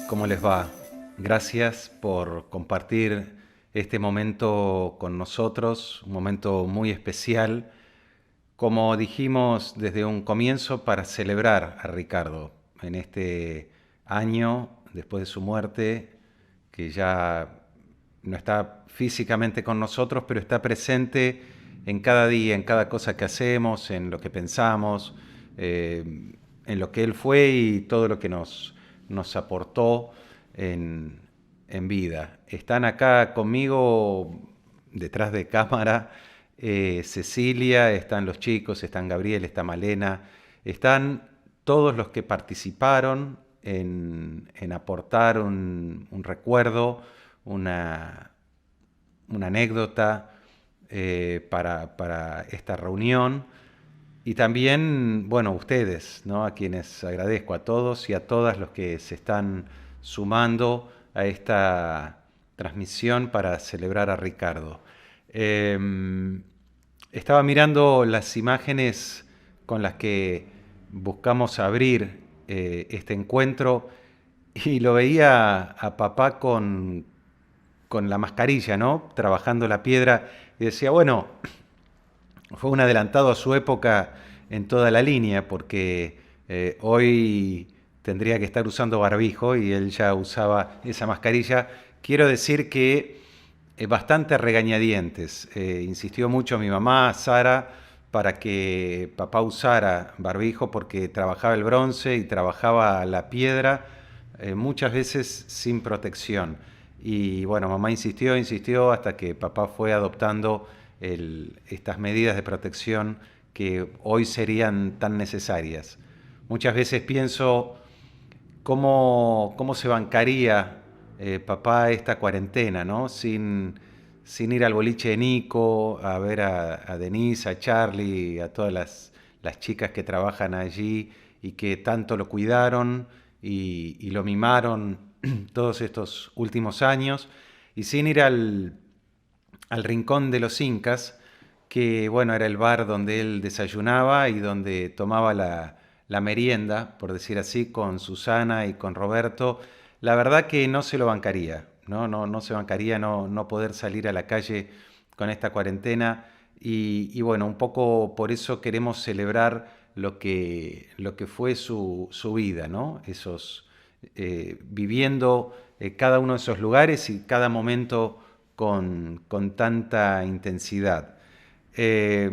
¿Cómo les va? Gracias por compartir este momento con nosotros, un momento muy especial, como dijimos desde un comienzo, para celebrar a Ricardo en este año después de su muerte, que ya no está físicamente con nosotros, pero está presente en cada día, en cada cosa que hacemos, en lo que pensamos, en lo que él fue y todo lo que nos aportó en, en vida. Están acá conmigo, detrás de cámara, Cecilia, están los chicos, están Gabriel, está Malena, están todos los que participaron en aportar un recuerdo, una, una anécdota para esta reunión. Y también, bueno, ustedes, ¿no? A quienes agradezco, a todos y a todas los que se están sumando a esta transmisión para celebrar a Ricardo. Estaba mirando las imágenes con las que buscamos abrir este encuentro y lo veía a papá con la mascarilla, ¿no? Trabajando la piedra y decía, bueno, fue un adelantado a su época en toda la línea, porque hoy tendría que estar usando barbijo y él ya usaba esa mascarilla. Quiero decir que bastante regañadientes. Insistió mucho mi mamá, Sara, para que papá usara barbijo porque trabajaba el bronce y trabajaba la piedra, muchas veces sin protección. Y bueno, mamá insistió, insistió hasta que papá fue adoptando estas medidas de protección que hoy serían tan necesarias. Muchas veces pienso cómo se bancaría papá esta cuarentena, ¿no? Sin ir al boliche de Nico, a ver a Denise, a Charlie, a todas las chicas que trabajan allí y que tanto lo cuidaron y lo mimaron todos estos últimos años, y sin ir al Rincón de los Incas, que bueno, era el bar donde él desayunaba y donde tomaba la merienda, por decir así, con Susana y con Roberto. La verdad que no se lo bancaría, no se bancaría no poder salir a la calle con esta cuarentena. Y bueno, un poco por eso queremos celebrar lo que fue su vida, ¿no? Viviendo cada uno de esos lugares y cada momento con tanta intensidad. Eh,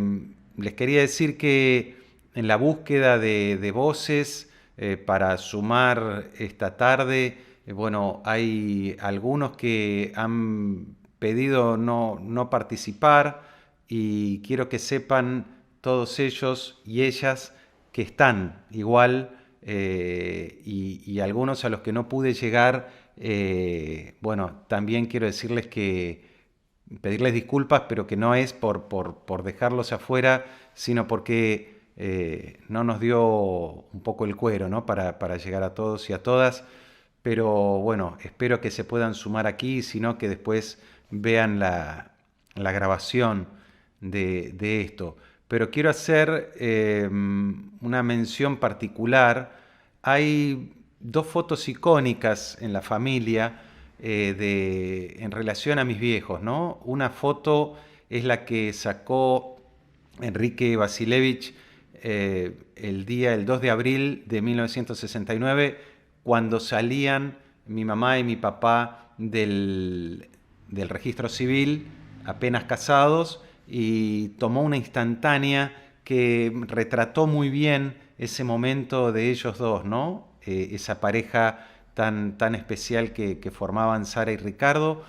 Les quería decir que en la búsqueda de voces para sumar esta tarde, bueno, hay algunos que han pedido no participar, y quiero que sepan todos ellos y ellas que están igual, y algunos a los que no pude llegar, bueno, también quiero decirles que pedirles disculpas, pero que no es por dejarlos afuera, sino porque no nos dio un poco el cuero, ¿no? Para llegar a todos y a todas. Pero bueno, espero que se puedan sumar aquí, sino que después vean la grabación de esto. Pero quiero hacer una mención particular. Hay dos fotos icónicas en la familia en relación a mis viejos, ¿no? Una foto es la que sacó Enrique Vasilevich el 2 de abril de 1969, cuando salían mi mamá y mi papá del registro civil, apenas casados, y tomó una instantánea que retrató muy bien ese momento de ellos dos, ¿no? Esa pareja tan especial que formaban Sara y Ricardo.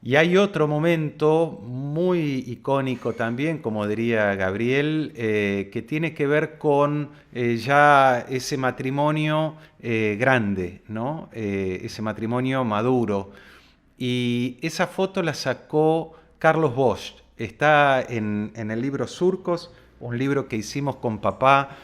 Y hay otro momento muy icónico también, como diría Gabriel, que tiene que ver con ya ese matrimonio grande, ¿no? Ese matrimonio maduro. Y esa foto la sacó Carlos Bosch. Está en el libro Surcos, un libro que hicimos con papá,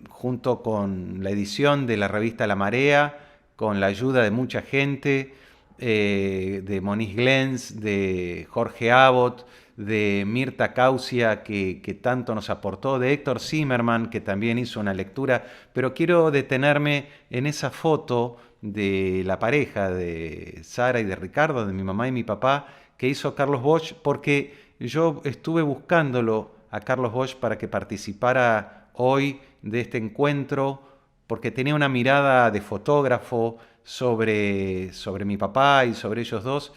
junto con la edición de la revista La Marea, con la ayuda de mucha gente, de Moniz Glens, de Jorge Abbott, de Mirta Causia, que tanto nos aportó, de Héctor Zimmerman, que también hizo una lectura, pero quiero detenerme en esa foto de la pareja de Sara y de Ricardo, de mi mamá y mi papá, que hizo Carlos Bosch, porque yo estuve buscándolo a Carlos Bosch para que participara hoy de este encuentro, porque tenía una mirada de fotógrafo sobre mi papá y sobre ellos dos,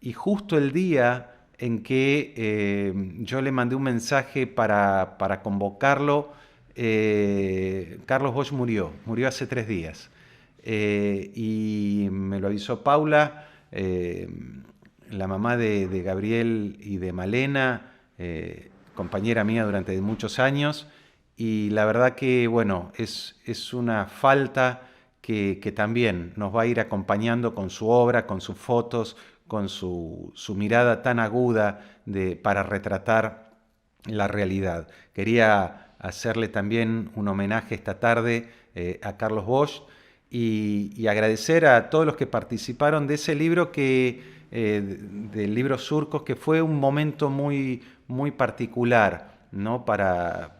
y justo el día en que yo le mandé un mensaje para convocarlo, Carlos Bosch murió hace 3 días. Y me lo avisó Paula, la mamá de Gabriel y de Malena, compañera mía durante muchos años, y la verdad que, bueno, es una falta que también nos va a ir acompañando con su obra, con sus fotos, con su mirada tan aguda para retratar la realidad. Quería hacerle también un homenaje esta tarde a Carlos Bosch y agradecer a todos los que participaron de ese libro del libro Surcos, que fue un momento muy, muy particular, ¿no? para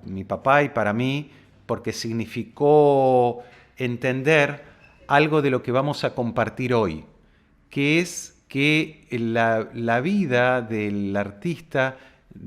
mi papá y para mí, porque significó entender algo de lo que vamos a compartir hoy, que es que la vida del artista,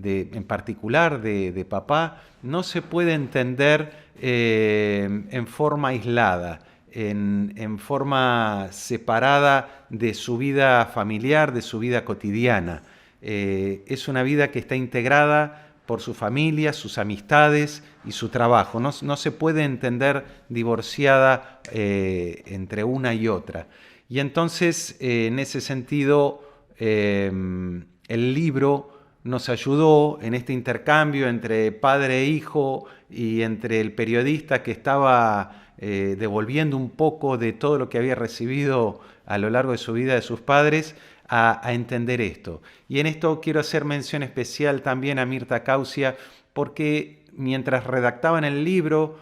en particular de papá, no se puede entender en forma aislada, en forma separada de su vida familiar, de su vida cotidiana. Es una vida que está integrada por su familia, sus amistades y su trabajo. No se puede entender divorciada entre una y otra. Y entonces, en ese sentido, el libro nos ayudó en este intercambio entre padre e hijo y entre el periodista que estaba devolviendo un poco de todo lo que había recibido a lo largo de su vida de sus padres, a entender esto. Y en esto quiero hacer mención especial también a Mirta Causia, porque mientras redactaban el libro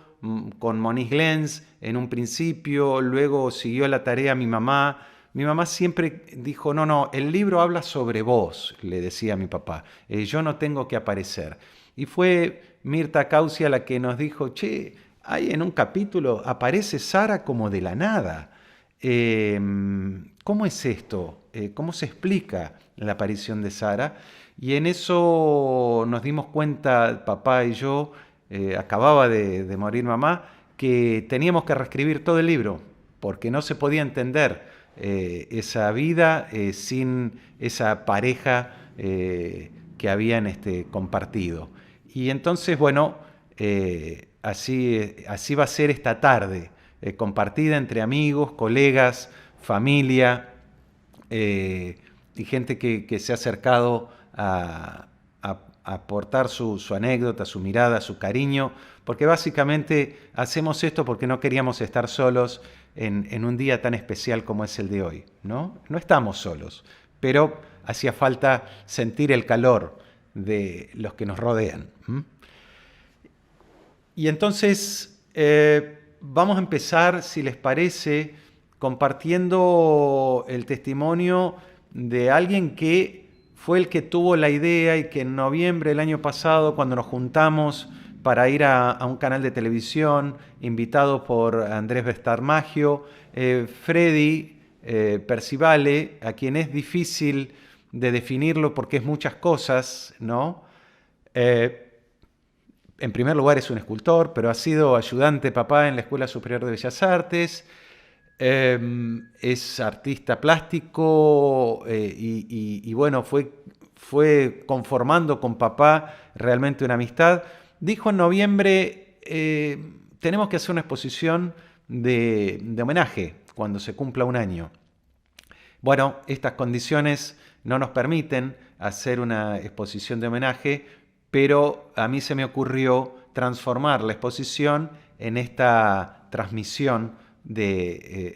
con Moniz Lenz en un principio, luego siguió la tarea mi mamá. Mi mamá siempre dijo, no, el libro habla sobre vos, le decía a mi papá, yo no tengo que aparecer. Y fue Mirta Causia la que nos dijo, che, ahí en un capítulo aparece Sara como de la nada. ¿Cómo es esto? ¿Cómo se explica la aparición de Sara? Y en eso nos dimos cuenta, papá y yo, acababa de morir mamá, que teníamos que reescribir todo el libro, porque no se podía entender esa vida sin esa pareja que habían compartido. Y entonces, bueno, así va a ser esta tarde, compartida entre amigos, colegas, familia y gente que se ha acercado a aportar su anécdota, su mirada, su cariño, porque básicamente hacemos esto porque no queríamos estar solos en un día tan especial como es el de hoy, ¿no? No estamos solos, pero hacía falta sentir el calor de los que nos rodean. Y entonces vamos a empezar, si les parece, compartiendo el testimonio de alguien que fue el que tuvo la idea y que en noviembre del año pasado, cuando nos juntamos para ir a un canal de televisión, invitado por Andrés Bestarmagio, Freddy Percivale, a quien es difícil de definirlo porque es muchas cosas, ¿no? En primer lugar es un escultor, pero ha sido ayudante papá en la Escuela Superior de Bellas Artes, es artista plástico y bueno, fue conformando con papá realmente una amistad. Dijo en noviembre, tenemos que hacer una exposición de homenaje cuando se cumpla 1 año. Bueno, estas condiciones no nos permiten hacer una exposición de homenaje, pero a mí se me ocurrió transformar la exposición en esta transmisión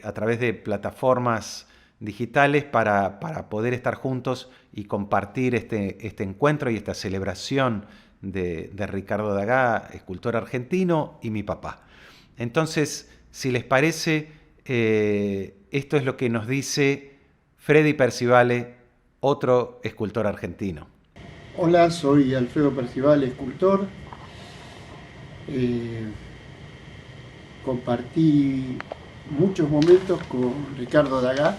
a través de plataformas digitales para poder estar juntos y compartir este encuentro y esta celebración de Ricardo Dagá, escultor argentino, y mi papá. Entonces, si les parece, esto es lo que nos dice Freddy Percivale otro escultor argentino. Hola, soy Alfredo Percival, escultor. Compartí muchos momentos con Ricardo Dagá,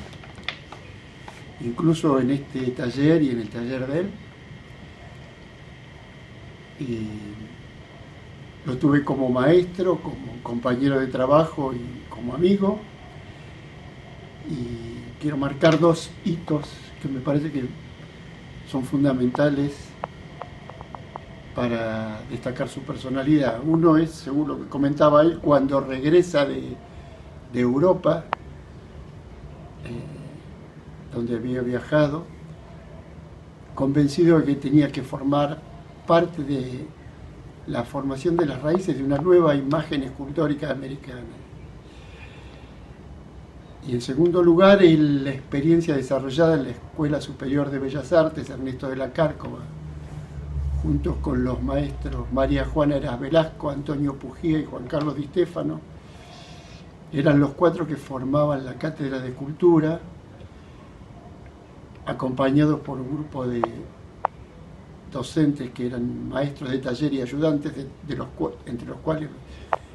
incluso en este taller y en el taller de él. Lo tuve como maestro, como compañero de trabajo y como amigo. Y quiero marcar dos hitos que me parece que son fundamentales para destacar su personalidad. Uno es, según lo que comentaba él, cuando regresa de Europa, donde había viajado, convencido de que tenía que formar parte de la formación de las raíces de una nueva imagen escultórica americana. Y en segundo lugar, la experiencia desarrollada en la Escuela Superior de Bellas Artes Ernesto de la Cárcova, junto con los maestros María Juana Eras Velasco, Antonio Pujía y Juan Carlos Di Stefano. Eran los cuatro que formaban la Cátedra de Escultura, acompañados por un grupo de docentes que eran maestros de taller y ayudantes, entre los cuales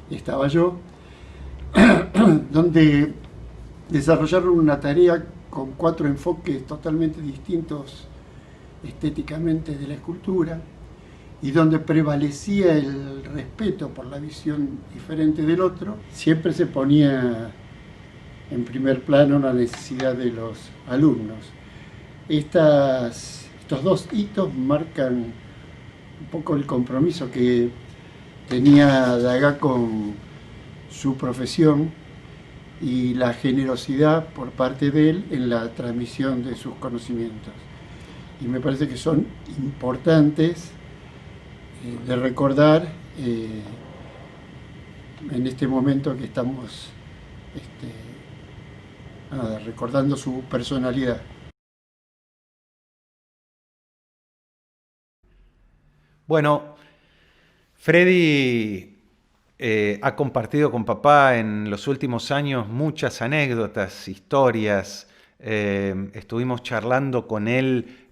estaba yo, donde desarrollaron una tarea con 4 enfoques totalmente distintos estéticamente de la escultura, y donde prevalecía el respeto por la visión diferente del otro. Siempre se ponía en primer plano la necesidad de los alumnos. Estos dos hitos marcan un poco el compromiso que tenía Dagá con su profesión y la generosidad por parte de él en la transmisión de sus conocimientos. Y me parece que son importantes de recordar en este momento que estamos recordando su personalidad. Bueno, Freddy ha compartido con papá en los últimos años muchas anécdotas, historias. Estuvimos charlando con él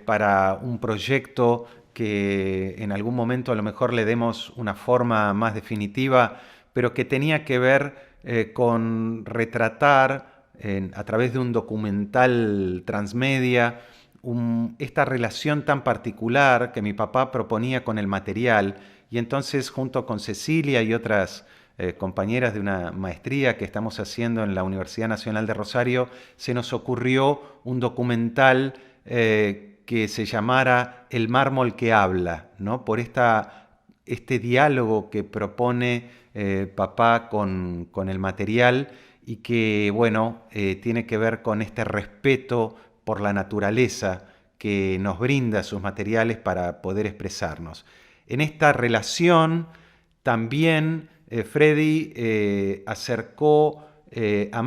para un proyecto que en algún momento a lo mejor le demos una forma más definitiva, pero que tenía que ver con retratar a través de un documental transmedia esta relación tan particular que mi papá proponía con el material. Y entonces, junto con Cecilia y otras compañeras de una maestría que estamos haciendo en la Universidad Nacional de Rosario, se nos ocurrió un documental que se llamara El mármol que habla, ¿no? Por este diálogo que propone papá con el material, y que, bueno, tiene que ver con este respeto por la naturaleza que nos brinda sus materiales para poder expresarnos. En esta relación también Freddy acercó a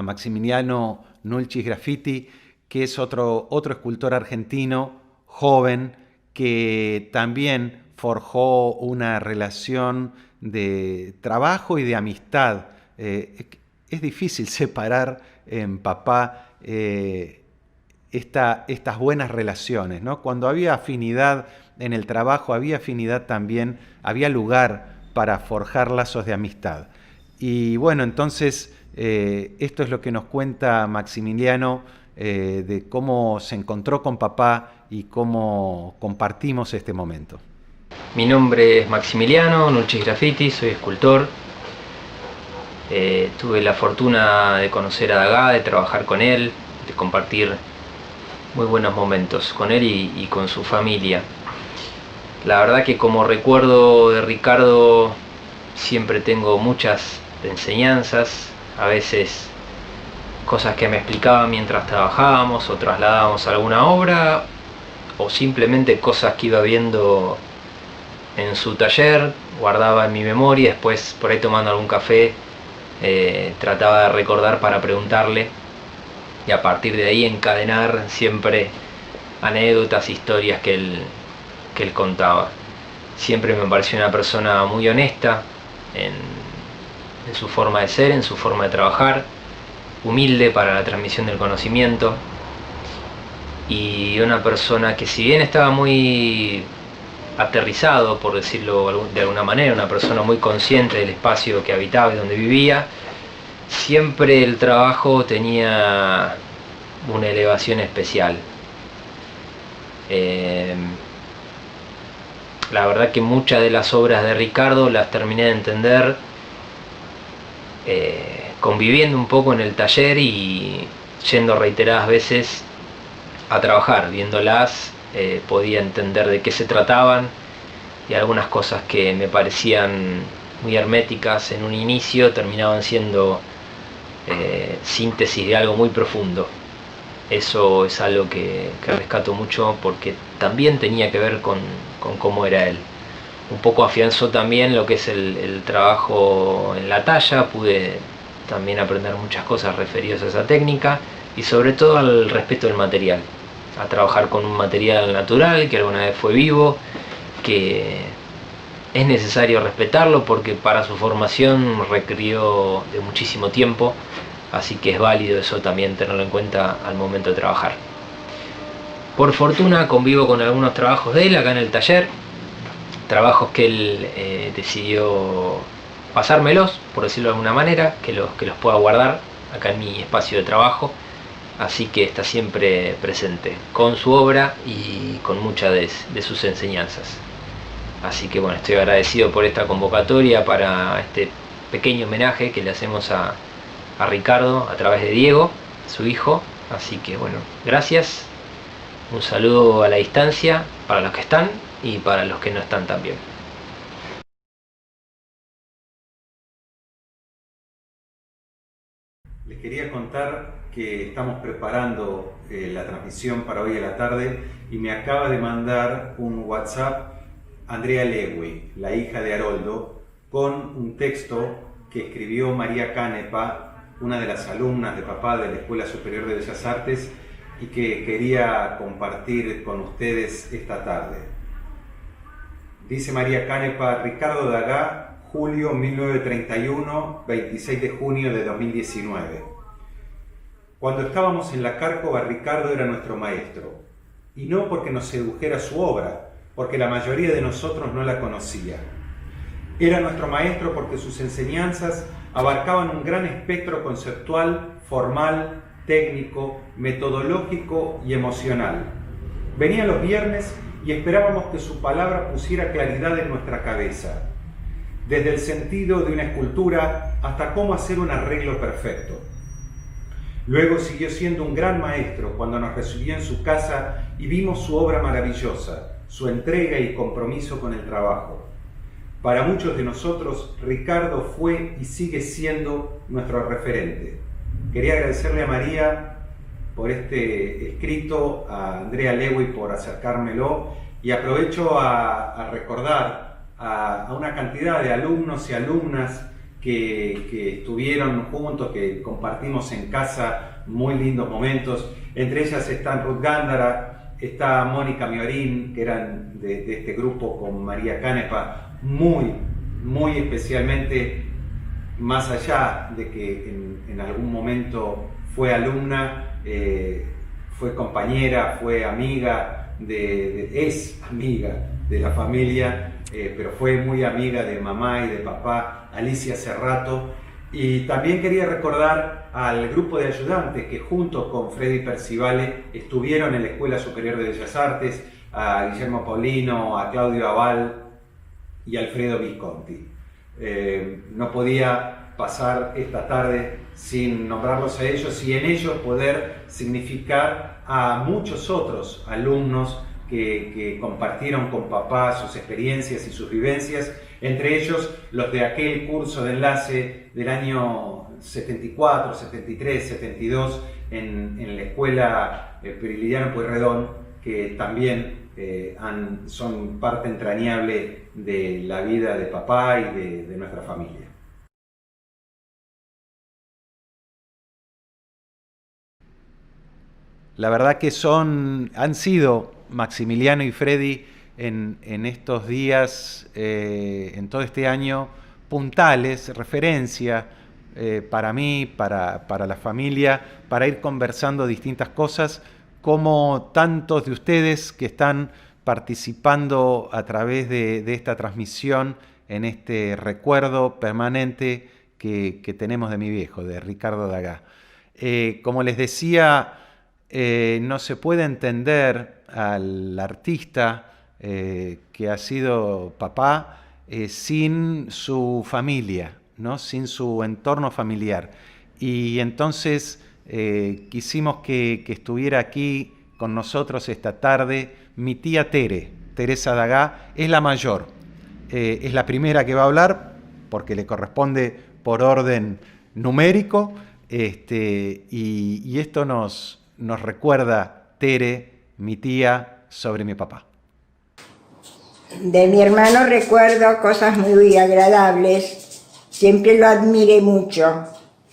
Maximiliano Nulcis Graffiti, que es otro escultor argentino joven que también forjó una relación de trabajo y de amistad. Es difícil separar en papá estas buenas relaciones, ¿no? Cuando había afinidad en el trabajo, había afinidad también, había lugar para forjar lazos de amistad. Y bueno, entonces esto es lo que nos cuenta Maximiliano de cómo se encontró con papá y cómo compartimos este momento. Mi nombre es Maximiliano Nulcis Graffiti, soy escultor. Tuve la fortuna de conocer a Dagá, de trabajar con él, de compartir muy buenos momentos con él y con su familia. La verdad que como recuerdo de Ricardo siempre tengo muchas enseñanzas, a veces cosas que me explicaba mientras trabajábamos o trasladábamos alguna obra, o simplemente cosas que iba viendo en su taller, guardaba en mi memoria y después por ahí tomando algún café trataba de recordar para preguntarle, y a partir de ahí encadenar siempre anécdotas, historias que él contaba. Siempre me pareció una persona muy honesta en su forma de ser, en su forma de trabajar, humilde para la transmisión del conocimiento, y una persona que, si bien estaba muy aterrizado, por decirlo de alguna manera, una persona muy consciente del espacio que habitaba y donde vivía, siempre el trabajo tenía una elevación especial. La verdad que muchas de las obras de Ricardo las terminé de entender conviviendo un poco en el taller y yendo reiteradas veces a trabajar. Viéndolas podía entender de qué se trataban, y algunas cosas que me parecían muy herméticas en un inicio terminaban siendo síntesis de algo muy profundo. Eso es algo que rescato mucho, porque también tenía que ver con cómo era él. Un poco afianzó también lo que es el trabajo en la talla. Pude también aprender muchas cosas referidas a esa técnica, y sobre todo al respeto del material, a trabajar con un material natural que alguna vez fue vivo, que es necesario respetarlo porque para su formación requirió de muchísimo tiempo, así que es válido eso también tenerlo en cuenta al momento de trabajar. Por fortuna convivo con algunos trabajos de él acá en el taller, trabajos que él decidió pasármelos, por decirlo de alguna manera, que los pueda guardar acá en mi espacio de trabajo, así que está siempre presente con su obra y con muchas de sus enseñanzas. Así que bueno, estoy agradecido por esta convocatoria para este pequeño homenaje que le hacemos a Ricardo a través de Diego, su hijo. Así que bueno, gracias, un saludo a la distancia para los que están y para los que no están también. Les quería contar que estamos preparando la transmisión para hoy a la tarde, y me acaba de mandar un WhatsApp Andrea Lewy, la hija de Haroldo, con un texto que escribió María Canepa, una de las alumnas de papá de la Escuela Superior de Bellas Artes, y que quería compartir con ustedes esta tarde. Dice María Canepa: Ricardo Dagá, julio 1931, 26 de junio de 2019. Cuando estábamos en la Cárcova, Ricardo era nuestro maestro, y no porque nos sedujera su obra, porque la mayoría de nosotros no la conocía. Era nuestro maestro porque sus enseñanzas abarcaban un gran espectro conceptual, formal, técnico, metodológico y emocional. Venía los viernes y esperábamos que su palabra pusiera claridad en nuestra cabeza, desde el sentido de una escultura hasta cómo hacer un arreglo perfecto. Luego siguió siendo un gran maestro cuando nos recibió en su casa y vimos su obra maravillosa, su entrega y compromiso con el trabajo. Para muchos de nosotros, Ricardo fue y sigue siendo nuestro referente. Quería agradecerle a María por este escrito, a Andrea Lewy por acercármelo, y aprovecho a recordar a una cantidad de alumnos y alumnas que estuvieron juntos, que compartimos en casa muy lindos momentos. Entre ellas están Ruth Gándara, está Mónica Miorín, que eran de este grupo con María Canepa, muy especialmente, más allá de que en algún momento fue alumna, fue compañera, fue amiga, es amiga de la familia, pero fue muy amiga de mamá y de papá, Alicia Cerrato. Y también quería recordar al grupo de ayudantes que junto con Freddy Percivale estuvieron en la Escuela Superior de Bellas Artes, a Guillermo Paulino, a Claudio Aval y a Alfredo Visconti. No podía pasar esta tarde sin nombrarlos a ellos y en ellos poder significar a muchos otros alumnos que compartieron con papá sus experiencias y sus vivencias, entre ellos los de aquel curso de enlace del año 74, 73, 72 en la escuela Prilidiano Pueyrredón, que también son parte entrañable de la vida de papá y de nuestra familia. La verdad que han sido Maximiliano y Freddy en estos días, en todo este año, puntales, referencia para mí, para la familia, para ir conversando distintas cosas, cómo tantos de ustedes que están participando a través de esta transmisión en este recuerdo permanente que tenemos de mi viejo, de Ricardo Dagá. Como les decía, no se puede entender al artista que ha sido papá sin su familia, ¿no? Sin su entorno familiar. Y entonces quisimos que estuviera aquí con nosotros esta tarde mi tía Teresa Dagá. Es la mayor, es la primera que va a hablar porque le corresponde por orden numérico, y esto nos recuerda, Tere, mi tía, sobre mi papá. De mi hermano recuerdo cosas muy agradables, siempre lo admiré mucho.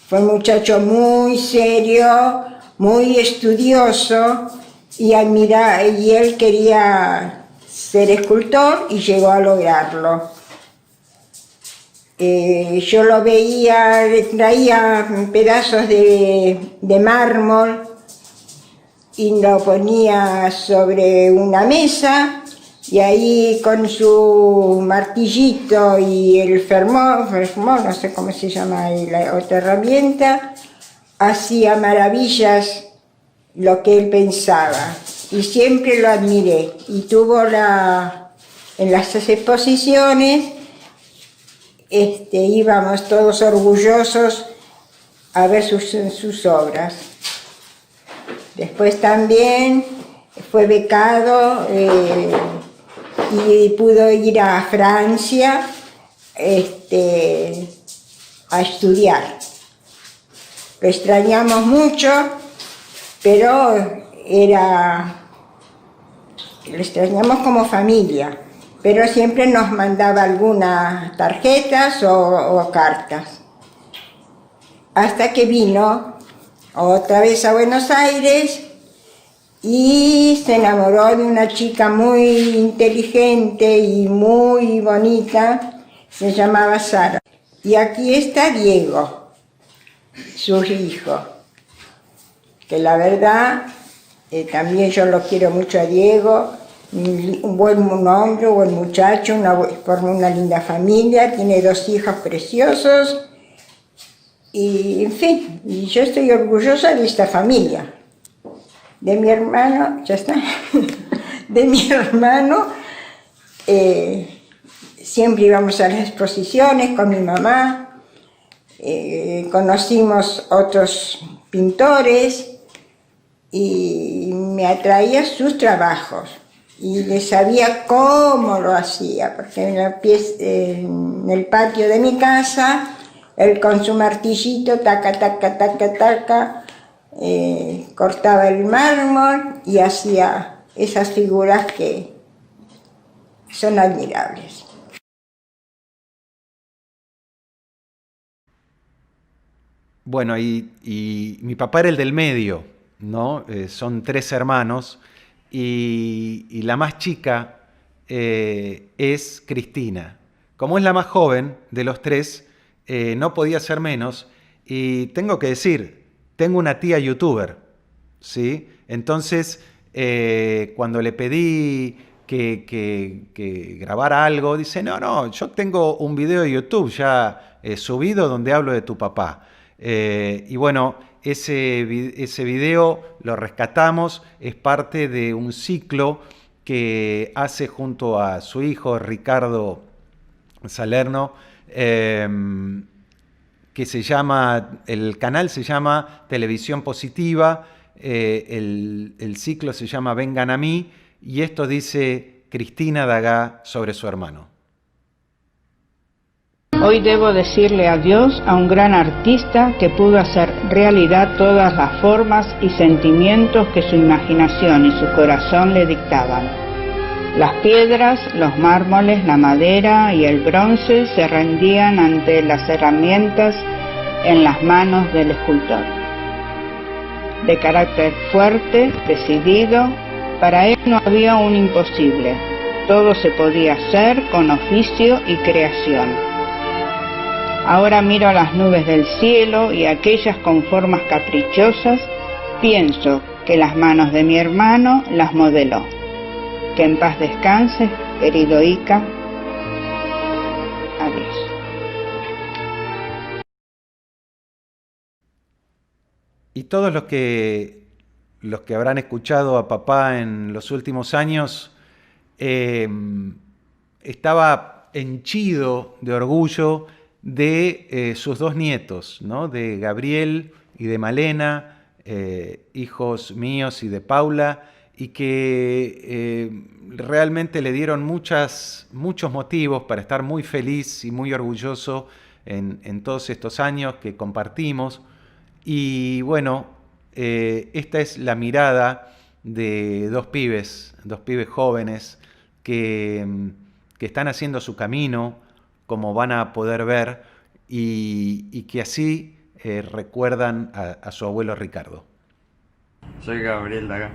Fue un muchacho muy serio, muy estudioso, y él quería ser escultor y llegó a lograrlo. Yo lo veía, le traía pedazos de mármol y lo ponía sobre una mesa, y ahí con su martillito y el fermón, no sé cómo se llama la otra herramienta, hacía maravillas lo que él pensaba, y siempre lo admiré. Y tuvo en las exposiciones, íbamos todos orgullosos a ver sus obras. Después también fue becado y pudo ir a Francia a estudiar. Lo extrañamos mucho, pero lo extrañamos como familia, pero siempre nos mandaba algunas tarjetas o cartas. Hasta que vino otra vez a Buenos Aires y se enamoró de una chica muy inteligente y muy bonita, se llamaba Sara. Y aquí está Diego, su hijo, que la verdad también yo lo quiero mucho a Diego, un buen hombre, un buen muchacho, forma una linda familia, tiene 2 hijos preciosos, y en fin, y yo estoy orgullosa de esta familia. De mi hermano, ya está, de mi hermano, siempre íbamos a las exposiciones con mi mamá, conocimos otros pintores y me atraía sus trabajos y sabía cómo lo hacía, porque en el patio de mi casa, él con su martillito, taca, taca, taca, taca, cortaba el mármol y hacía esas figuras que son admirables. Bueno, y mi papá era el del medio, ¿no? Son 3 hermanos y la más chica es Cristina. Como es la más joven de los 3, no podía ser menos, y tengo que decir, tengo una tía youtuber, ¿sí? Entonces, cuando le pedí que grabara algo, dice, no, yo tengo un video de YouTube ya subido donde hablo de tu papá. Y bueno, ese video lo rescatamos, es parte de un ciclo que hace junto a su hijo Ricardo Salerno, que se llama, el canal se llama Televisión Positiva, el ciclo se llama Vengan a mí, y esto dice Cristina Dagá sobre su hermano. Hoy debo decirle adiós a un gran artista que pudo hacer realidad todas las formas y sentimientos que su imaginación y su corazón le dictaban. Las piedras, los mármoles, la madera y el bronce se rendían ante las herramientas en las manos del escultor. De carácter fuerte, decidido, para él no había un imposible. Todo se podía hacer con oficio y creación. Ahora miro las nubes del cielo y aquellas con formas caprichosas, pienso que las manos de mi hermano las modeló. Que en paz descanse, querido Ica. Adiós. Y todos los que habrán escuchado a papá en los últimos años, estaba henchido de orgullo de sus dos nietos, ¿no? De Gabriel y de Malena, hijos míos y de Paula, y que realmente le dieron muchos motivos para estar muy feliz y muy orgulloso en todos estos años que compartimos. Y bueno, esta es la mirada de dos pibes jóvenes que están haciendo su camino, como van a poder ver, y que así recuerdan a su abuelo Ricardo. Soy Gabriel de acá,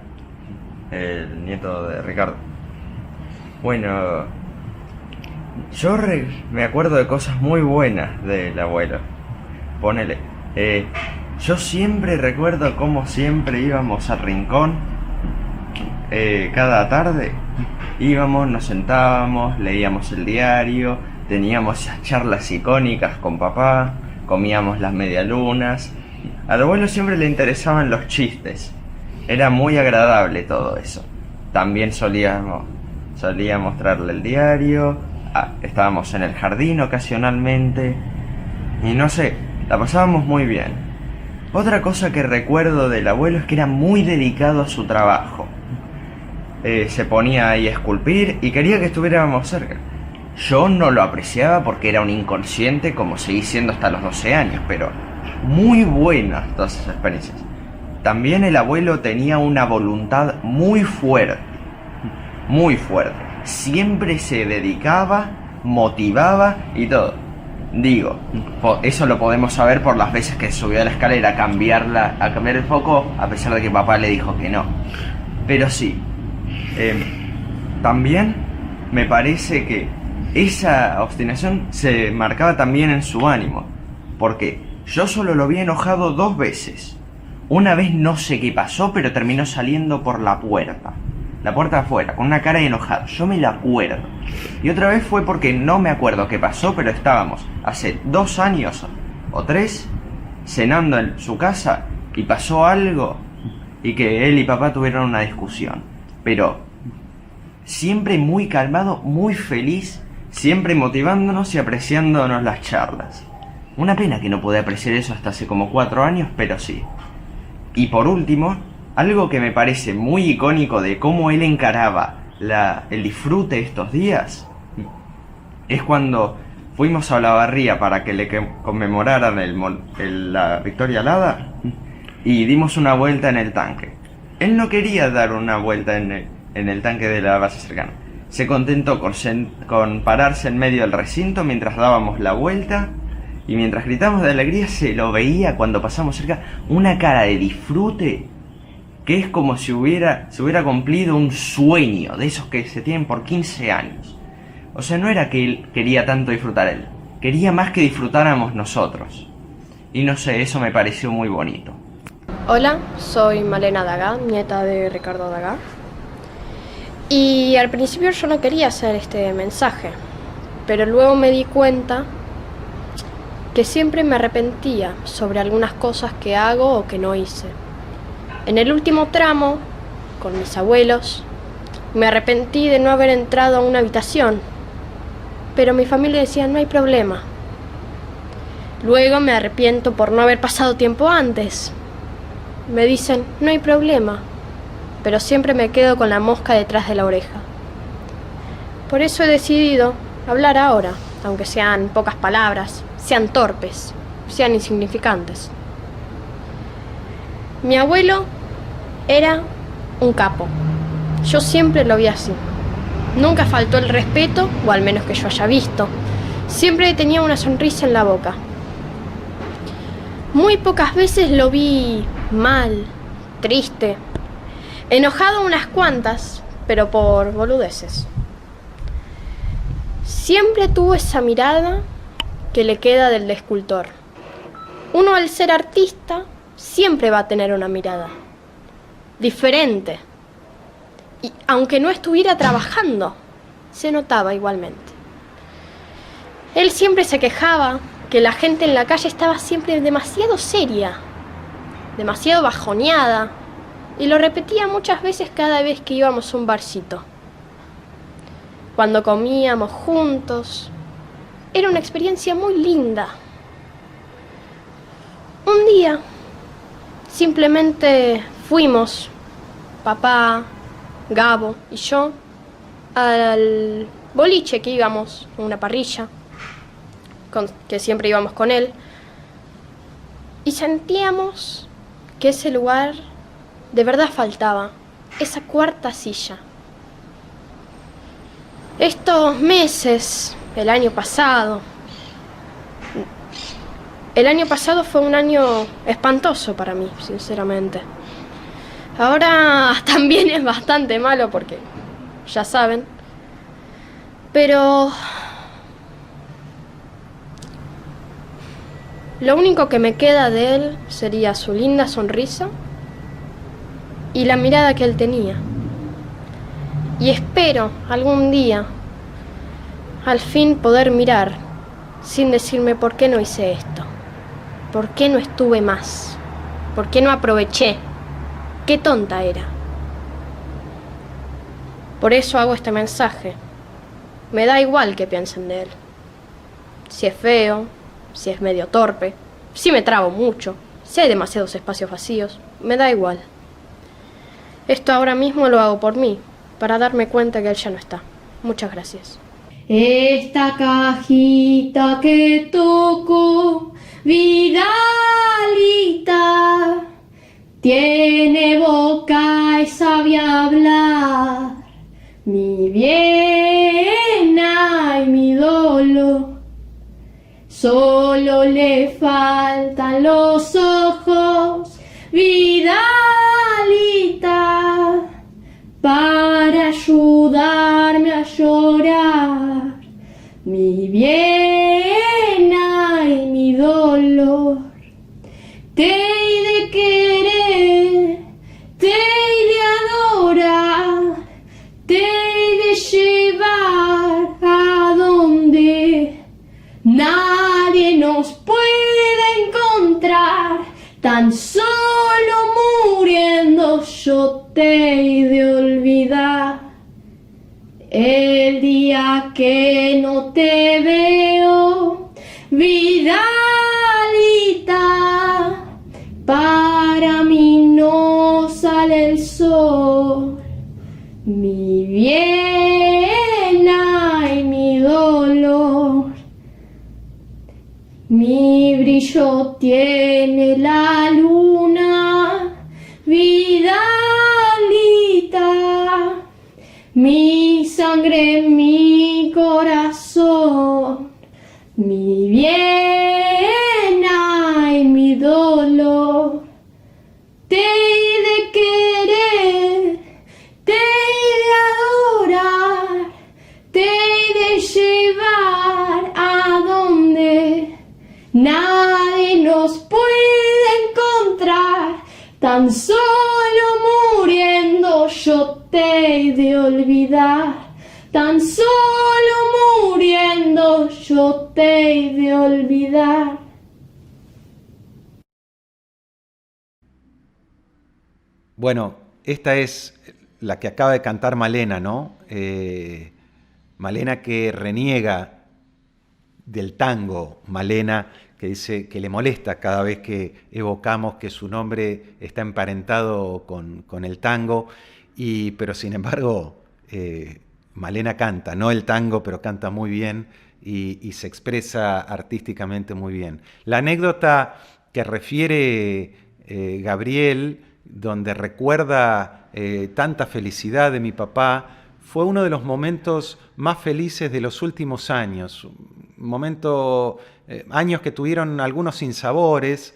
el nieto de Ricardo. Bueno, yo me acuerdo de cosas muy buenas del abuelo. Ponele, yo siempre recuerdo cómo siempre íbamos al rincón, cada tarde íbamos, nos sentábamos, leíamos el diario, teníamos esas charlas icónicas con papá, comíamos las medialunas. Al abuelo siempre le interesaban los chistes, era muy agradable todo eso. También solía mostrarle el diario, estábamos en el jardín ocasionalmente, y no sé, la pasábamos muy bien. Otra cosa que recuerdo del abuelo es que era muy dedicado a su trabajo. Se ponía ahí a esculpir y quería que estuviéramos cerca. Yo no lo apreciaba porque era un inconsciente, como seguí siendo hasta los 12 años, pero muy buenas todas esas experiencias. También el abuelo tenía una voluntad muy fuerte, muy fuerte. Siempre se dedicaba, motivaba y todo. Digo, eso lo podemos saber por las veces que subió a la escalera a cambiar el foco, a pesar de que papá le dijo que no. Pero sí, también me parece que esa obstinación se marcaba también en su ánimo, porque yo solo lo vi enojado 2 veces. Una vez no sé qué pasó, pero terminó saliendo por la puerta de afuera, con una cara de enojado. Yo me la acuerdo. Y otra vez fue porque no me acuerdo qué pasó, pero estábamos hace 2 años o 3 cenando en su casa y pasó algo y que él y papá tuvieron una discusión. Pero siempre muy calmado, muy feliz, siempre motivándonos y apreciándonos las charlas. Una pena que no pude apreciar eso hasta hace como 4 años, pero sí. Y por último, algo que me parece muy icónico de cómo él encaraba el disfrute de estos días es cuando fuimos a Olavarría para que le conmemoraran la Victoria Alada y dimos una vuelta en el tanque. Él no quería dar una vuelta en el tanque de la base cercana. Se contentó con pararse en medio del recinto mientras dábamos la vuelta, y mientras gritamos de alegría se lo veía cuando pasamos cerca, una cara de disfrute que es como si se hubiera cumplido un sueño de esos que se tienen por 15 años. O sea, no era que él quería tanto disfrutar él, quería más que disfrutáramos nosotros. Y no sé, eso me pareció muy bonito. Hola, soy Malena Dagá, nieta de Ricardo Dagá. Y al principio yo no quería hacer este mensaje, pero luego me di cuenta que siempre me arrepentía sobre algunas cosas que hago o que no hice. En el último tramo, con mis abuelos, me arrepentí de no haber entrado a una habitación, pero mi familia decía no hay problema. Luego me arrepiento por no haber pasado tiempo antes. Me dicen no hay problema, pero siempre me quedo con la mosca detrás de la oreja. Por eso he decidido hablar ahora, aunque sean pocas palabras, sean torpes, sean insignificantes. Mi abuelo era un capo. Yo siempre lo vi así. Nunca faltó el respeto, o al menos que yo haya visto. Siempre tenía una sonrisa en la boca. Muy pocas veces lo vi mal, triste, enojado unas cuantas, pero por boludeces. Siempre tuvo esa mirada que le queda del escultor. Uno al ser artista siempre va a tener una mirada. diferente. Y aunque no estuviera trabajando, se notaba igualmente. Él siempre se quejaba que la gente en la calle estaba siempre demasiado seria, demasiado bajoneada, y lo repetía muchas veces cada vez que íbamos a un barcito. Cuando comíamos juntos, era una experiencia muy linda. Un día, simplemente fuimos, papá, Gabo y yo, al boliche que íbamos, una parrilla, que siempre íbamos con él, y sentíamos que ese lugar de verdad faltaba, esa cuarta silla. Estos meses, el año pasado fue un año espantoso para mí, sinceramente. Ahora también es bastante malo porque ya saben, pero lo único que me queda de él sería su linda sonrisa y la mirada que él tenía. Y espero algún día al fin poder mirar sin decirme por qué no hice esto, por qué no estuve más, por qué no aproveché, qué tonta era. Por eso hago este mensaje. Me da igual qué piensen de él. Si es feo, si es medio torpe, si me trabo mucho, si hay demasiados espacios vacíos, me da igual. Esto ahora mismo lo hago por mí, para darme cuenta que él ya no está. Muchas gracias. Esta cajita que toco, Vidalita, tiene boca y sabe hablar, mi Viena y mi dolor. Solo le faltan los ojos, Vidalita, para ayudarme a llorar, mi Viena y mi dolor. Te he de querer, te he de adorar, te he de llevar a donde nadie nos pueda encontrar. Tan solo muriendo yo te he de olvidar. El día que no te veo, Vidalita, para mí no sale el sol, mi Viena y mi dolor. Mi brillo tiene la luna, Vidalita, mi sangre, mi corazón, mi Viena y mi dolor. Te he de querer, te he de adorar, te he de llevar a donde nadie nos puede encontrar. Tan solo muriendo yo te he de olvidar. Tan solo muriendo yo te he de olvidar. Bueno, esta es la que acaba de cantar Malena, ¿no? Malena que reniega del tango, Malena que dice que le molesta cada vez que evocamos que su nombre está emparentado con el tango, pero sin embargo Malena canta, no el tango, pero canta muy bien y se expresa artísticamente muy bien. La anécdota que refiere Gabriel, donde recuerda tanta felicidad de mi papá, fue uno de los momentos más felices de los últimos años. Años que tuvieron algunos sinsabores,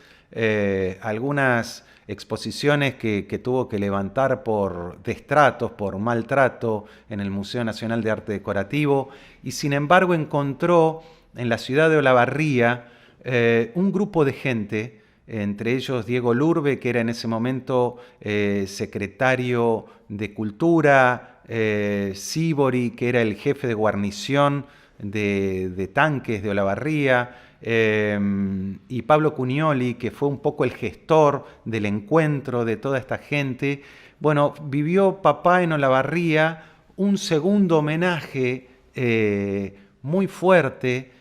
algunas exposiciones que tuvo que levantar por destratos, por maltrato en el Museo Nacional de Arte Decorativo, y sin embargo encontró en la ciudad de Olavarría un grupo de gente entre ellos Diego Lurbe, que era en ese momento secretario de Cultura, Sibori, que era el jefe de guarnición de tanques de Olavarría, y Pablo Cunioli, que fue un poco el gestor del encuentro de toda esta gente. Bueno, vivió papá en Olavarría un segundo homenaje muy fuerte,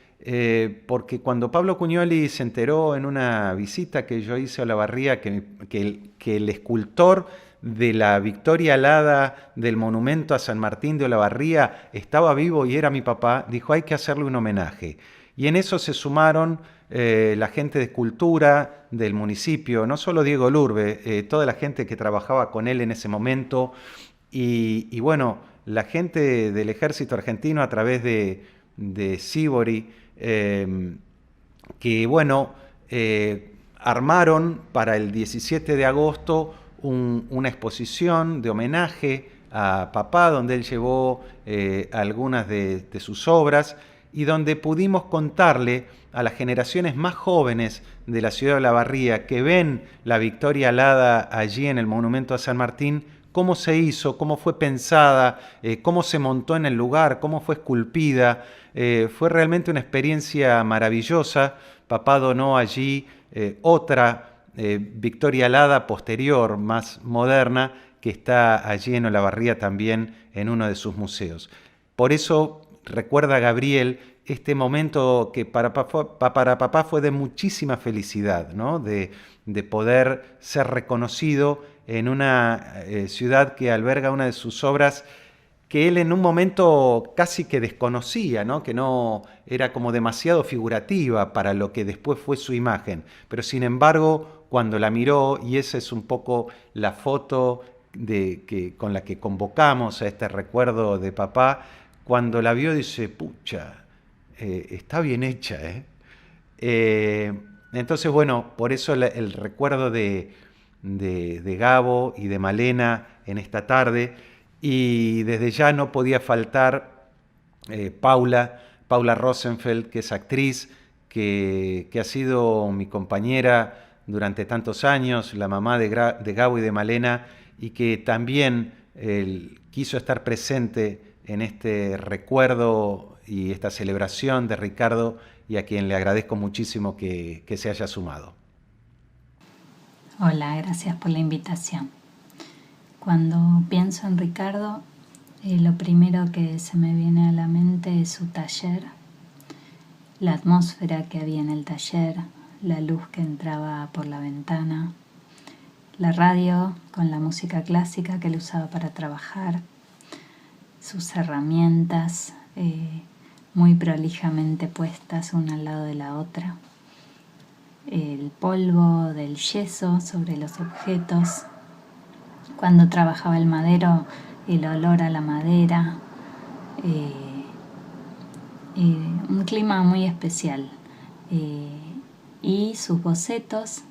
porque cuando Pablo Cunioli se enteró en una visita que yo hice a Olavarría que el escultor de la Victoria Alada del monumento a San Martín de Olavarría estaba vivo y era mi papá, dijo: hay que hacerle un homenaje. Y en eso se sumaron la gente de escultura del municipio, no solo Diego Lurbe, toda la gente que trabajaba con él en ese momento, y bueno, la gente del ejército argentino a través de Sibori, que bueno, armaron para el 17 de agosto una exposición de homenaje a papá, donde él llevó algunas de sus obras y donde pudimos contarle a las generaciones más jóvenes de la ciudad de Olavarría, que ven la Victoria Alada allí en el monumento a San Martín, cómo se hizo, cómo fue pensada, cómo se montó en el lugar, cómo fue esculpida. Fue realmente una experiencia maravillosa. Papá donó allí otra Victoria Alada posterior, más moderna, que está allí en Olavarría también en uno de sus museos. Por eso recuerda Gabriel este momento que para papá fue de muchísima felicidad, ¿no? De poder ser reconocido en una ciudad que alberga una de sus obras que él en un momento casi que desconocía, ¿no? Que no era como demasiado figurativa para lo que después fue su imagen. Pero sin embargo, cuando la miró, y esa es un poco la foto con la que convocamos a este recuerdo de papá, cuando la vio dice: pucha, está bien hecha, ¿eh? Entonces, bueno, por eso el recuerdo de Gabo y de Malena en esta tarde. Y desde ya no podía faltar Paula Rosenfeld, que es actriz, que ha sido mi compañera durante tantos años, la mamá de Gabo y de Malena, y que también quiso estar presente en este recuerdo y esta celebración de Ricardo, y a quien le agradezco muchísimo que se haya sumado. Hola, gracias por la invitación. Cuando pienso en Ricardo, lo primero que se me viene a la mente es su taller, la atmósfera que había en el taller, la luz que entraba por la ventana, la radio con la música clásica que él usaba para trabajar, sus herramientas muy prolijamente puestas una al lado de la otra, el polvo del yeso sobre los objetos. Cuando trabajaba el madero, el olor a la madera, un clima muy especial. Y sus bocetos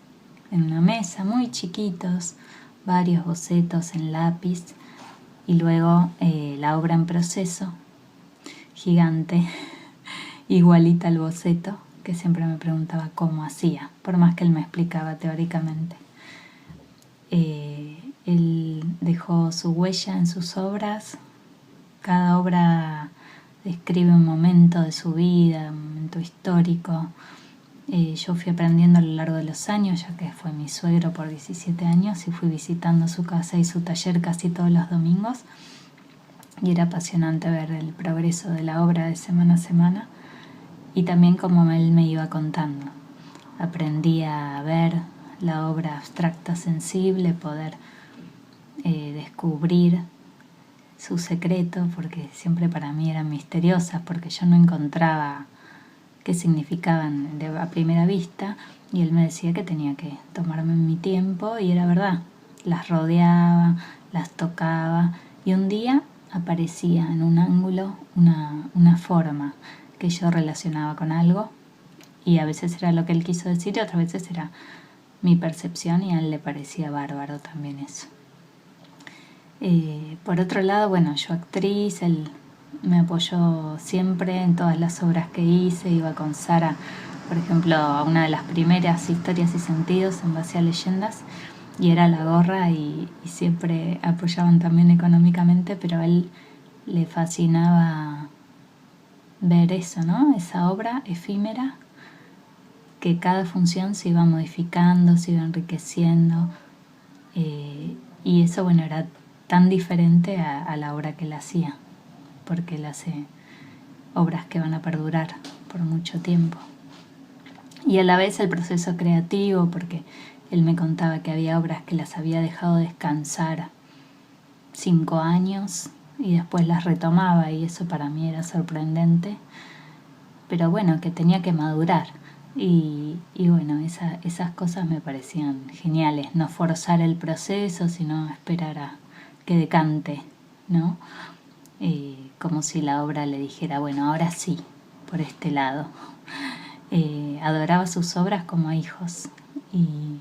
en una mesa, muy chiquitos, varios bocetos en lápiz, y luego la obra en proceso, gigante, igualita al boceto, que siempre me preguntaba cómo hacía, por más que él me explicaba teóricamente. Él dejó su huella en sus obras. Cada obra describe un momento de su vida, un momento histórico. Yo fui aprendiendo a lo largo de los años, ya que fue mi suegro por 17 años, y fui visitando su casa y su taller casi todos los domingos. Y era apasionante ver el progreso de la obra de semana a semana, y también como él me iba contando. Aprendí a ver la obra abstracta sensible, poder descubrir su secreto, porque siempre para mí eran misteriosas, porque yo no encontraba qué significaban a primera vista, y él me decía que tenía que tomarme mi tiempo, y era verdad. Las rodeaba, las tocaba, y un día aparecía en un ángulo una forma que yo relacionaba con algo, y a veces era lo que él quiso decir y otras veces era mi percepción, y a él le parecía bárbaro también eso. Por otro lado, bueno, yo actriz, él me apoyó siempre en todas las obras que hice, iba con Sara por ejemplo, a una de las primeras historias y sentidos en base a leyendas, y era La Gorra, y siempre apoyaban también económicamente, pero a él le fascinaba ver eso, ¿no? Esa obra efímera, que cada función se iba modificando, se iba enriqueciendo, y eso, bueno, era tan diferente a la obra que él hacía, porque él hace obras que van a perdurar por mucho tiempo. Y a la vez el proceso creativo, porque él me contaba que había obras que las había dejado descansar 5 años y después las retomaba, y eso para mí era sorprendente, pero bueno, que tenía que madurar. Y bueno, esas cosas me parecían geniales, no forzar el proceso, sino esperar a que decante, ¿no? Como si la obra le dijera, bueno, ahora sí, por este lado. Adoraba sus obras como hijos y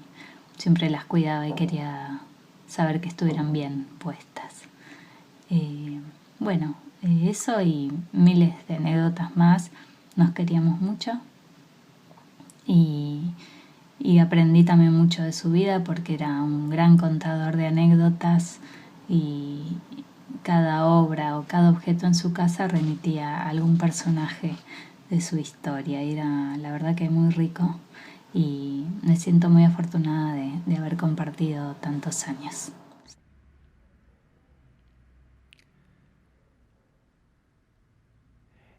siempre las cuidaba y quería saber que estuvieran bien puestas. Bueno, eso y miles de anécdotas más. Nos queríamos mucho y aprendí también mucho de su vida, porque era un gran contador de anécdotas, y cada obra o cada objeto en su casa remitía a algún personaje de su historia. Y era, la verdad, que muy rico, y me siento muy afortunada de haber compartido tantos años.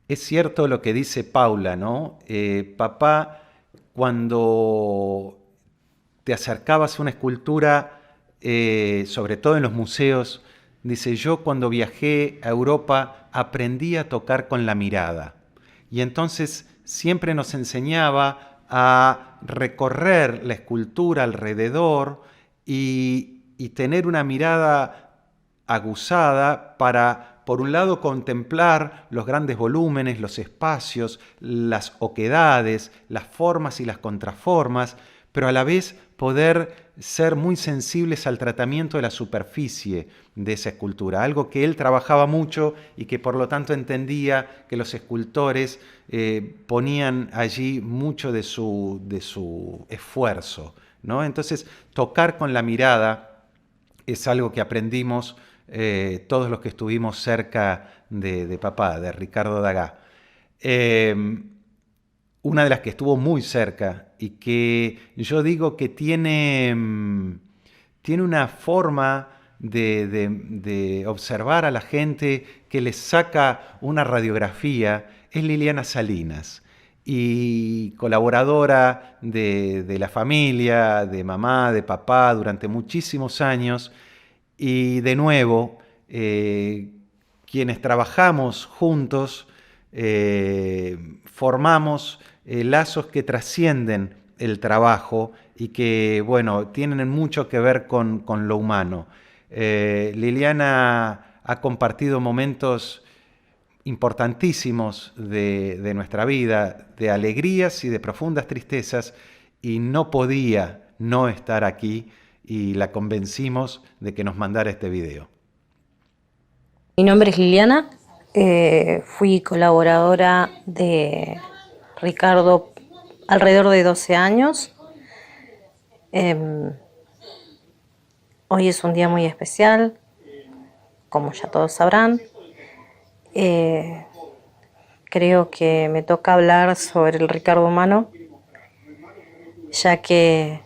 Es cierto lo que dice Paula, ¿no? Papá, cuando te acercabas a una escultura, sobre todo en los museos, dice, yo cuando viajé a Europa aprendí a tocar con la mirada. Y entonces siempre nos enseñaba a recorrer la escultura alrededor y tener una mirada aguzada para, por un lado, contemplar los grandes volúmenes, los espacios, las oquedades, las formas y las contraformas, pero a la vez poder ser muy sensibles al tratamiento de la superficie de esa escultura, algo que él trabajaba mucho y que por lo tanto entendía que los escultores ponían allí mucho de su esfuerzo, ¿no? Entonces, tocar con la mirada es algo que aprendimos todos los que estuvimos cerca de papá, de Ricardo Dagá. Una de las que estuvo muy cerca y que yo digo que tiene una forma de observar a la gente que les saca una radiografía, es Liliana Salinas, y colaboradora de la familia, de mamá, de papá, durante muchísimos años. Y de nuevo, quienes trabajamos juntos, formamos lazos que trascienden el trabajo y que, bueno, tienen mucho que ver con lo humano. Liliana ha compartido momentos importantísimos de nuestra vida, de alegrías y de profundas tristezas, y no podía no estar aquí, y la convencimos de que nos mandara este video. Mi nombre es Liliana, fui colaboradora de Ricardo alrededor de 12 años. Hoy es un día muy especial, como ya todos sabrán. Creo que me toca hablar sobre el Ricardo humano, ya que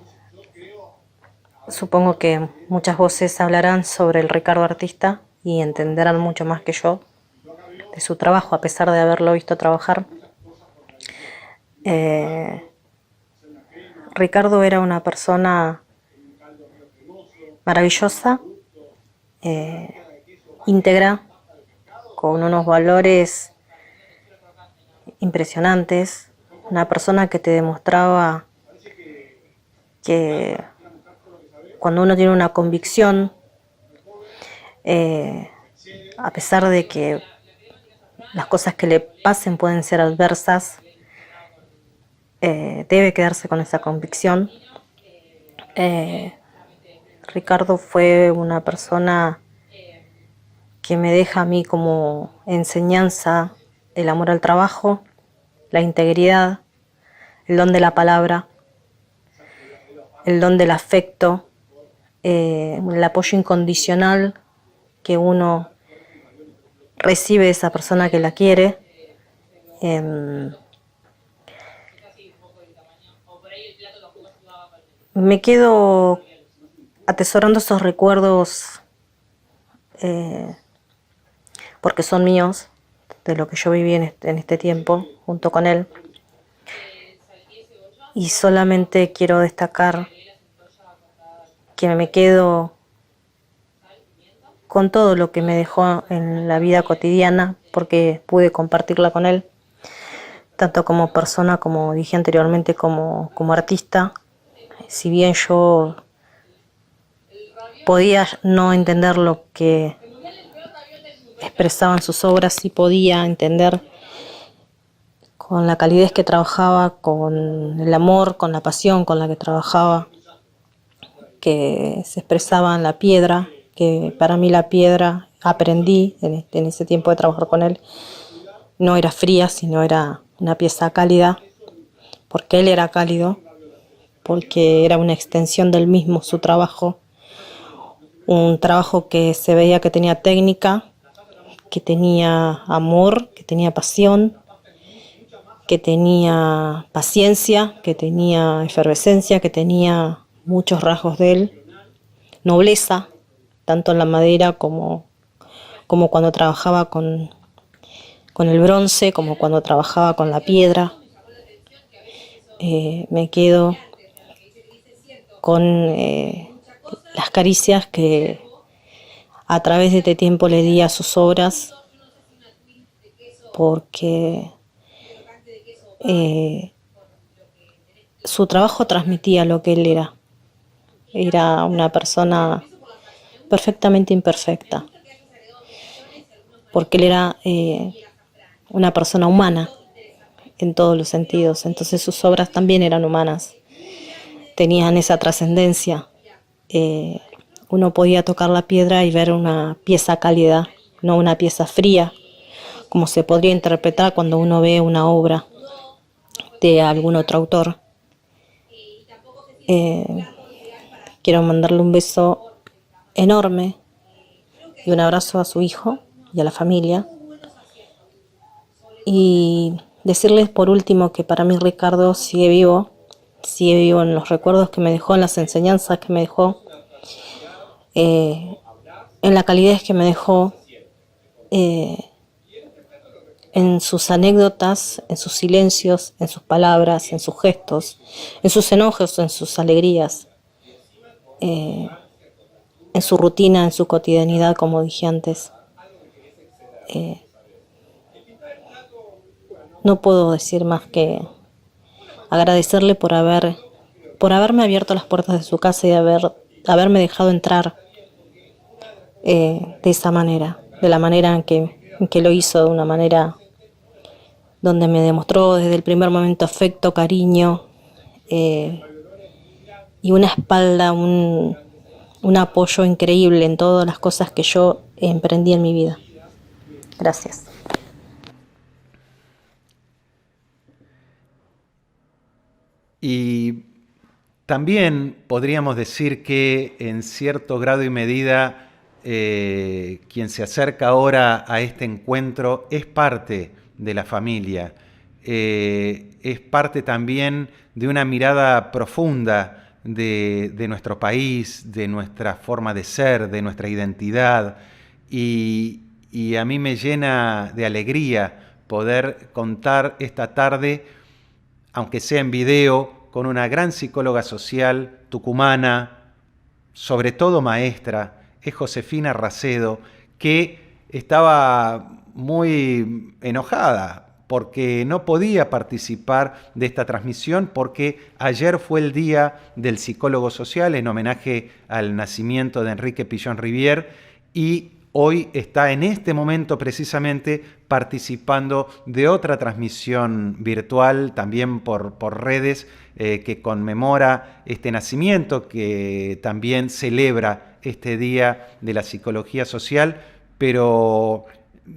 supongo que muchas voces hablarán sobre el Ricardo artista y entenderán mucho más que yo de su trabajo, a pesar de haberlo visto trabajar. Ricardo era una persona maravillosa, íntegra, con unos valores impresionantes, una persona que te demostraba que cuando uno tiene una convicción, a pesar de que las cosas que le pasen pueden ser adversas, debe quedarse con esa convicción. Ricardo fue una persona que me deja a mí como enseñanza el amor al trabajo, la integridad, el don de la palabra, el don del afecto, el apoyo incondicional que uno recibe de esa persona que la quiere. Me quedo atesorando esos recuerdos porque son míos, de lo que yo viví en este tiempo junto con él. Y solamente quiero destacar que me quedo con todo lo que me dejó en la vida cotidiana, porque pude compartirla con él, tanto como persona, como dije anteriormente, como artista. Si bien yo podía no entender lo que expresaban sus obras, sí podía entender con la calidez que trabajaba, con el amor, con la pasión con la que trabajaba, que se expresaba en la piedra, que para mí la piedra, aprendí en ese tiempo de trabajar con él, no era fría, sino era una pieza cálida, porque él era cálido, porque era una extensión del mismo su trabajo, un trabajo que se veía que tenía técnica, que tenía amor, que tenía pasión, que tenía paciencia, que tenía efervescencia, que tenía muchos rasgos de él, nobleza, tanto en la madera como cuando trabajaba con el bronce, como cuando trabajaba con la piedra. Me quedo con las caricias que a través de este tiempo le di a sus obras, porque su trabajo transmitía lo que él era. Era una persona perfectamente imperfecta, porque él era una persona humana en todos los sentidos. Entonces sus obras también eran humanas, tenían esa trascendencia. Uno podía tocar la piedra y ver una pieza cálida, no una pieza fría, como se podría interpretar cuando uno ve una obra de algún otro autor. Quiero mandarle un beso enorme y un abrazo a su hijo y a la familia. Y decirles por último que para mí Ricardo sigue vivo en los recuerdos que me dejó, en las enseñanzas que me dejó, en la calidez que me dejó, en sus anécdotas, en sus silencios, en sus palabras, en sus gestos, en sus enojos, en sus alegrías, en su rutina, en su cotidianidad, como dije antes. No puedo decir más que agradecerle por haberme abierto las puertas de su casa y haberme dejado entrar de esa manera, de la manera en que lo hizo, de una manera donde me demostró desde el primer momento afecto, cariño y una espalda, un apoyo increíble en todas las cosas que yo emprendí en mi vida. Gracias. Y también podríamos decir que en cierto grado y medida quien se acerca ahora a este encuentro es parte de la familia, es parte también de una mirada profunda de nuestro país, de nuestra forma de ser, de nuestra identidad, y a mí me llena de alegría poder contar esta tarde, aunque sea en video, con una gran psicóloga social tucumana, sobre todo maestra, es Josefina Racedo, que estaba muy enojada porque no podía participar de esta transmisión, porque ayer fue el Día del Psicólogo Social en homenaje al nacimiento de Enrique Pillón Rivière, y hoy está en este momento precisamente participando de otra transmisión virtual, también por redes, que conmemora este nacimiento, que también celebra este Día de la Psicología Social, pero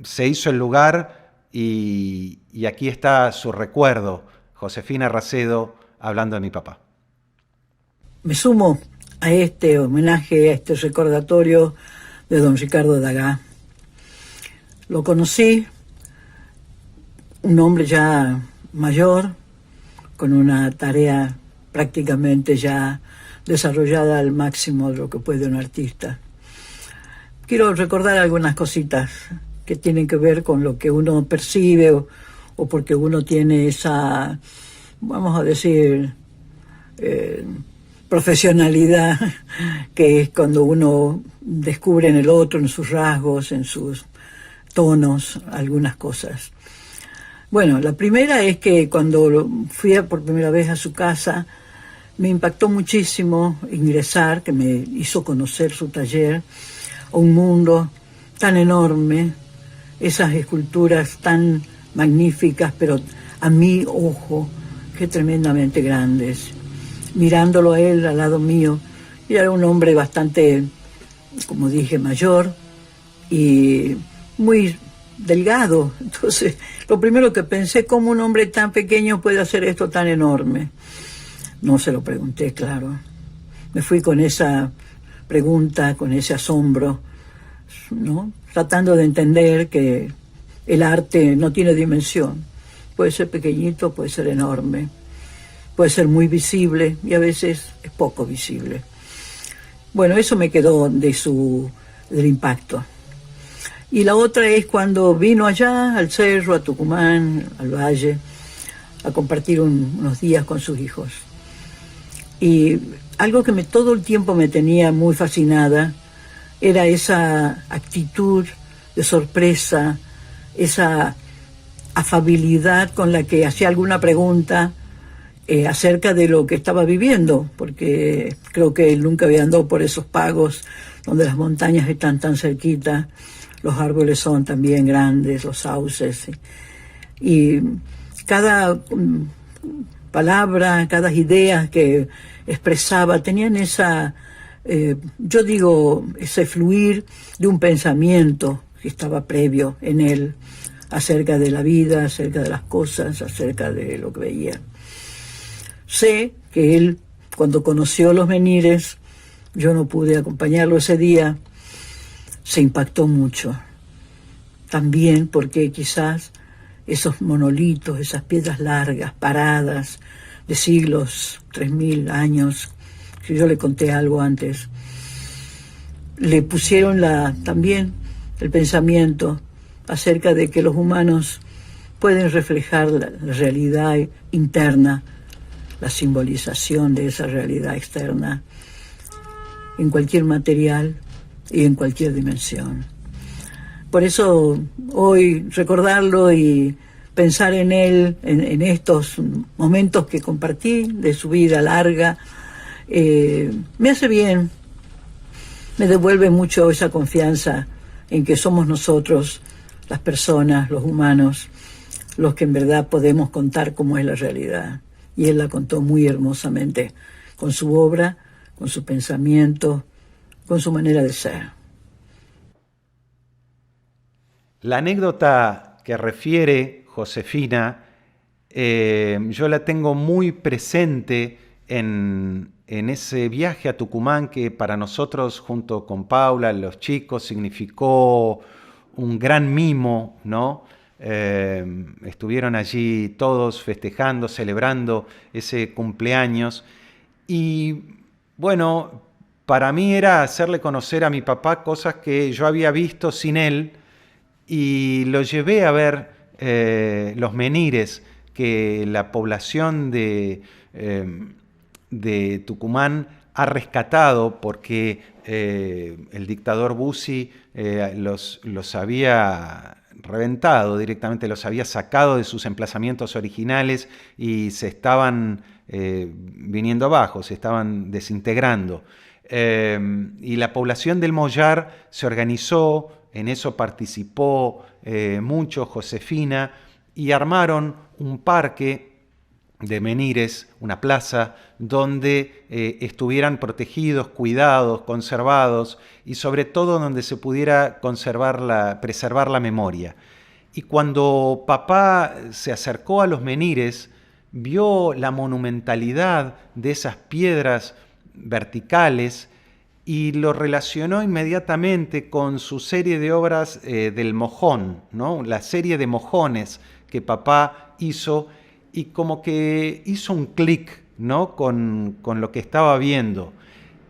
se hizo el lugar y aquí está su recuerdo. Josefina Racedo hablando de mi papá. Me sumo a este homenaje, a este recordatorio de don Ricardo Dagá. Lo conocí, un hombre ya mayor, con una tarea prácticamente ya desarrollada al máximo de lo que puede un artista. Quiero recordar algunas cositas que tienen que ver con lo que uno percibe o porque uno tiene esa, vamos a decir, profesionalidad, que es cuando uno descubre en el otro, en sus rasgos, en sus tonos, algunas cosas. Bueno, la primera es que cuando fui por primera vez a su casa, me impactó muchísimo ingresar, que me hizo conocer su taller, a un mundo tan enorme, esas esculturas tan magníficas, pero a mi ojo, que tremendamente grandes. Mirándolo a él al lado mío, y era un hombre bastante, como dije, mayor y muy delgado. Entonces, lo primero que pensé, ¿cómo un hombre tan pequeño puede hacer esto tan enorme? No se lo pregunté, claro. Me fui con esa pregunta, con ese asombro, ¿no? Tratando de entender que el arte no tiene dimensión. Puede ser pequeñito, puede ser enorme, puede ser muy visible y a veces es poco visible. Bueno, eso me quedó del impacto. Y la otra es cuando vino allá al cerro, a Tucumán, al valle, a compartir unos días con sus hijos. Y algo que todo el tiempo me tenía muy fascinada era esa actitud de sorpresa, esa afabilidad con la que hacía alguna pregunta acerca de lo que estaba viviendo, porque creo que él nunca había andado por esos pagos donde las montañas están tan cerquitas, los árboles son también grandes, los sauces, y cada palabra, cada idea que expresaba tenían esa, yo digo, ese fluir de un pensamiento que estaba previo en él acerca de la vida, acerca de las cosas, acerca de lo que veía. Sé que él, cuando conoció los menires, yo no pude acompañarlo ese día, se impactó mucho. También porque quizás esos monolitos, esas piedras largas, paradas, de siglos, 3000 años, que yo le conté algo antes, le pusieron también el pensamiento acerca de que los humanos pueden reflejar la realidad interna, la simbolización de esa realidad externa, en cualquier material y en cualquier dimensión. Por eso hoy recordarlo y pensar en él, en estos momentos que compartí de su vida larga, me hace bien, me devuelve mucho esa confianza en que somos nosotros, las personas, los humanos, los que en verdad podemos contar cómo es la realidad. Y él la contó muy hermosamente, con su obra, con su pensamiento, con su manera de ser. La anécdota que refiere Josefina, yo la tengo muy presente en ese viaje a Tucumán que para nosotros, junto con Paula, los chicos, significó un gran mimo, ¿no? Estuvieron allí todos festejando, celebrando ese cumpleaños y bueno, para mí era hacerle conocer a mi papá cosas que yo había visto sin él y lo llevé a ver los menires que la población de Tucumán ha rescatado porque el dictador Bussi los había reventado directamente, los había sacado de sus emplazamientos originales y se estaban viniendo abajo, se estaban desintegrando. Y la población del Mollar se organizó, en eso participó mucho Josefina, y armaron un parque de menires, una plaza, donde estuvieran protegidos, cuidados, conservados y sobre todo donde se pudiera preservar la memoria. Y cuando papá se acercó a los menires, vio la monumentalidad de esas piedras verticales y lo relacionó inmediatamente con su serie de obras del Mojón, ¿no? La serie de mojones que papá hizo, y como que hizo un clic, ¿no? con lo que estaba viendo.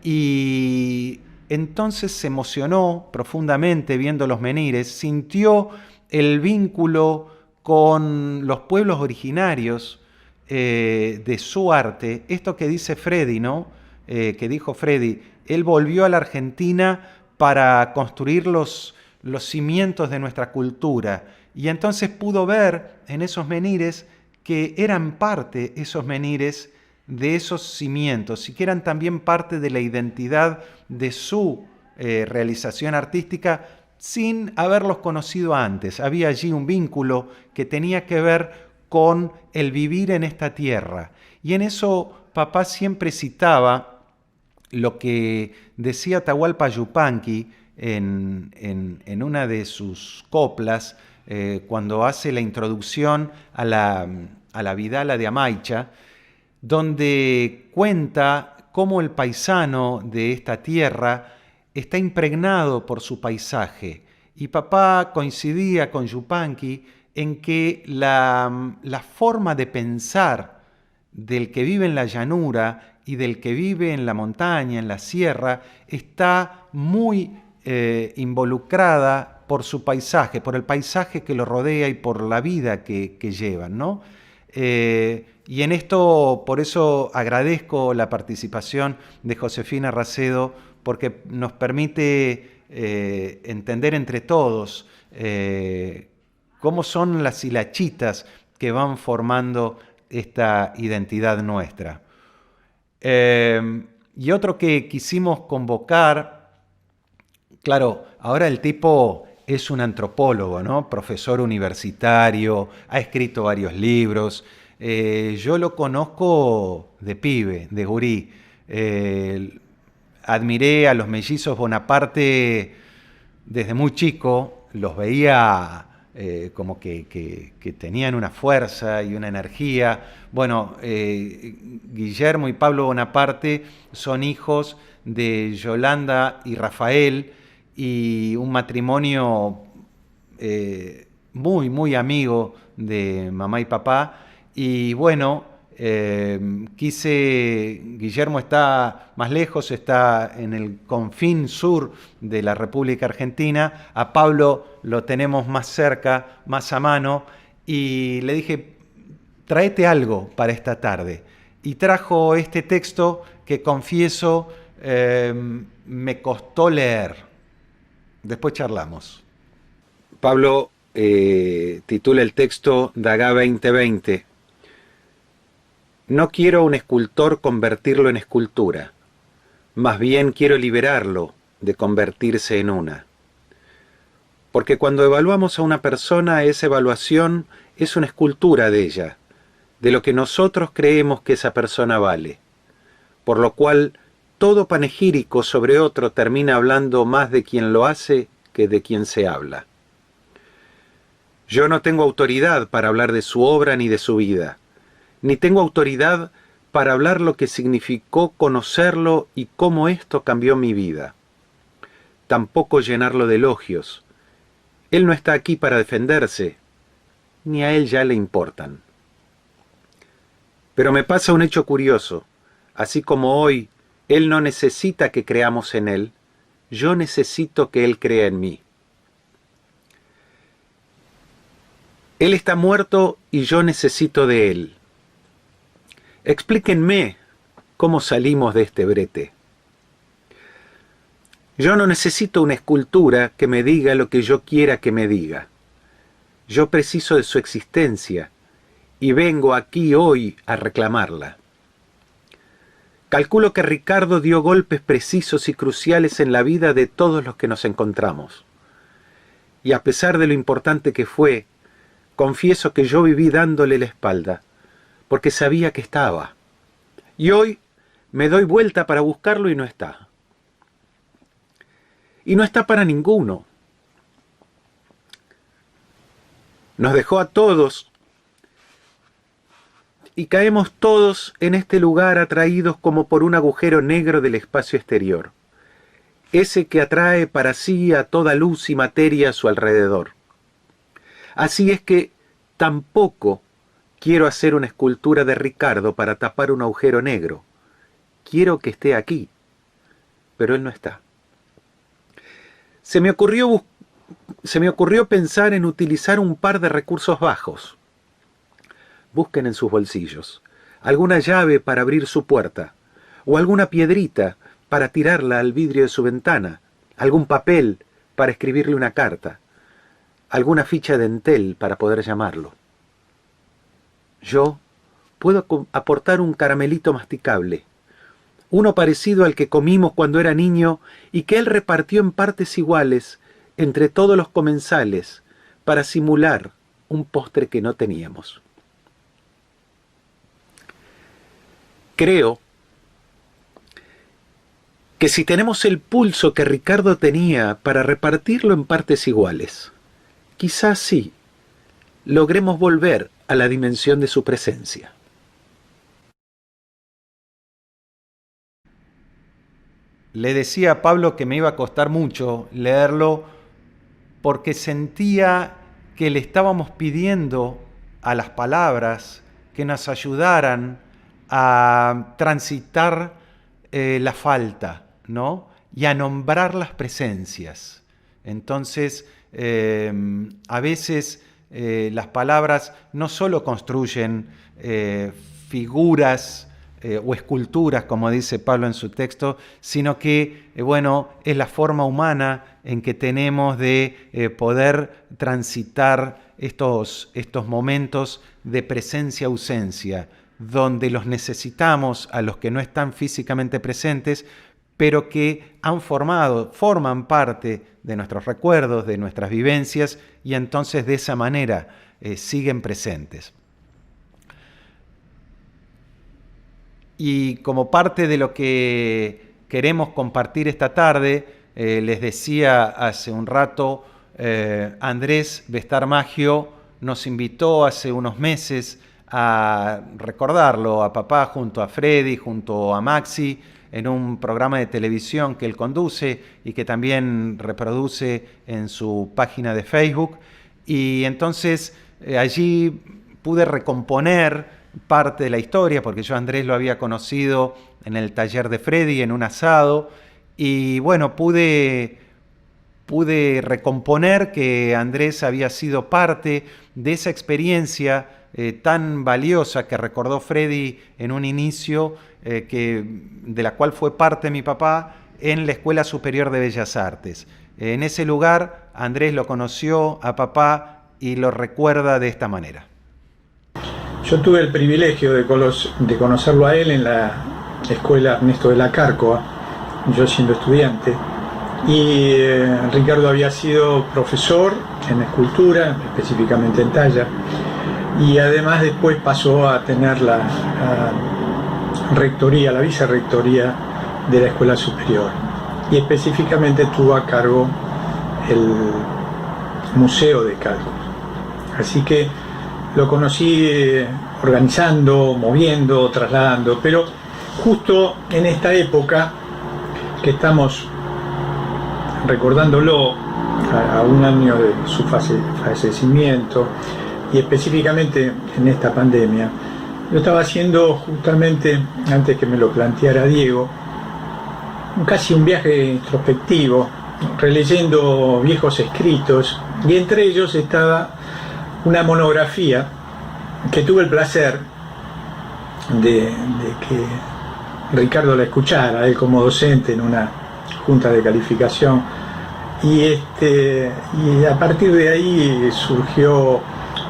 Y entonces se emocionó profundamente viendo los menires, sintió el vínculo con los pueblos originarios de su arte. Esto que dice Freddy, ¿no? Que dijo Freddy, él volvió a la Argentina para construir los cimientos de nuestra cultura. Y entonces pudo ver en esos menires que eran parte, esos menires, de esos cimientos y que eran también parte de la identidad de su realización artística sin haberlos conocido antes. Había allí un vínculo que tenía que ver con el vivir en esta tierra. Y en eso papá siempre citaba lo que decía Atahualpa Yupanqui en una de sus coplas, cuando hace la introducción a la Vidala de Amaicha, donde cuenta cómo el paisano de esta tierra está impregnado por su paisaje. Y papá coincidía con Yupanqui en que la forma de pensar del que vive en la llanura y del que vive en la montaña, en la sierra, está muy involucrada por su paisaje, por el paisaje que lo rodea y por la vida que llevan, ¿no? Y en esto, por eso agradezco la participación de Josefina Racedo, porque nos permite entender entre todos cómo son las hilachitas que van formando esta identidad nuestra. Y otro que quisimos convocar, claro, ahora el tipo es un antropólogo, ¿no? Profesor universitario, ha escrito varios libros. Yo lo conozco de pibe, de gurí. Admiré a los mellizos Bonaparte desde muy chico, los veía como que tenían una fuerza y una energía. Bueno, Guillermo y Pablo Bonaparte son hijos de Yolanda y Rafael, y un matrimonio muy, muy amigo de mamá y papá. Y bueno, Guillermo está más lejos, está en el confín sur de la República Argentina, a Pablo lo tenemos más cerca, más a mano, y le dije, tráete algo para esta tarde. Y trajo este texto que, confieso, me costó leer. Después charlamos. Pablo titula el texto Dagá 2020. No quiero a un escultor convertirlo en escultura, más bien quiero liberarlo de convertirse en una. Porque cuando evaluamos a una persona, esa evaluación es una escultura de ella, de lo que nosotros creemos que esa persona vale, por lo cual todo panegírico sobre otro termina hablando más de quien lo hace que de quien se habla. Yo no tengo autoridad para hablar de su obra ni de su vida, ni tengo autoridad para hablar lo que significó conocerlo y cómo esto cambió mi vida. Tampoco llenarlo de elogios. Él no está aquí para defenderse, ni a él ya le importan. Pero me pasa un hecho curioso. Así como hoy él no necesita que creamos en él, yo necesito que él crea en mí. Él está muerto y yo necesito de él. Explíquenme cómo salimos de este brete. Yo no necesito una escultura que me diga lo que yo quiera que me diga. Yo preciso de su existencia y vengo aquí hoy a reclamarla. Calculo que Ricardo dio golpes precisos y cruciales en la vida de todos los que nos encontramos. Y a pesar de lo importante que fue, confieso que yo viví dándole la espalda, porque sabía que estaba. Y hoy me doy vuelta para buscarlo y no está. Y no está para ninguno. Nos dejó a todos y caemos todos en este lugar atraídos como por un agujero negro del espacio exterior, ese que atrae para sí a toda luz y materia a su alrededor. Así es que tampoco quiero hacer una escultura de Ricardo para tapar un agujero negro. Quiero que esté aquí, pero él no está. Se me ocurrió pensar en utilizar un par de recursos bajos. Busquen en sus bolsillos alguna llave para abrir su puerta, o alguna piedrita para tirarla al vidrio de su ventana, algún papel para escribirle una carta, alguna ficha de entel para poder llamarlo. Yo puedo aportar un caramelito masticable, uno parecido al que comimos cuando era niño y que él repartió en partes iguales entre todos los comensales para simular un postre que no teníamos. Creo que si tenemos el pulso que Ricardo tenía para repartirlo en partes iguales, quizás sí logremos volver a la dimensión de su presencia. Le decía a Pablo que me iba a costar mucho leerlo porque sentía que le estábamos pidiendo a las palabras que nos ayudaran a transitar la falta, ¿no? Y a nombrar las presencias. Entonces, a veces las palabras no solo construyen figuras o esculturas, como dice Pablo en su texto, sino que, es la forma humana en que tenemos de poder transitar estos momentos de presencia-ausencia, donde los necesitamos a los que no están físicamente presentes, pero que forman parte de nuestros recuerdos, de nuestras vivencias, y entonces de esa manera siguen presentes. Y como parte de lo que queremos compartir esta tarde, les decía hace un rato, Andrés Bestar-Maggio nos invitó hace unos meses a recordarlo a papá junto a Freddy, junto a Maxi, en un programa de televisión que él conduce y que también reproduce en su página de Facebook. Y entonces allí pude recomponer parte de la historia, porque yo a Andrés lo había conocido en el taller de Freddy, en un asado, y pude recomponer que Andrés había sido parte de esa experiencia tan valiosa que recordó Freddy en un inicio, de la cual fue parte mi papá en la Escuela Superior de Bellas Artes. En ese lugar Andrés lo conoció a papá y lo recuerda de esta manera. Yo tuve el privilegio de conocerlo a él en la Escuela Ernesto de la Cárcova, yo siendo estudiante, y Ricardo había sido profesor en escultura, específicamente en talla, y además después pasó a tener la rectoría, la vicerrectoría de la Escuela Superior, y específicamente tuvo a cargo el Museo de Cálculo. Así que lo conocí organizando, moviendo, trasladando, pero justo en esta época que estamos recordándolo a un año de su fallecimiento, y específicamente en esta pandemia, yo estaba haciendo justamente, antes que me lo planteara Diego, casi un viaje introspectivo, releyendo viejos escritos, y entre ellos estaba una monografía que tuve el placer de que Ricardo la escuchara, él como docente en una junta de calificación, y a partir de ahí surgió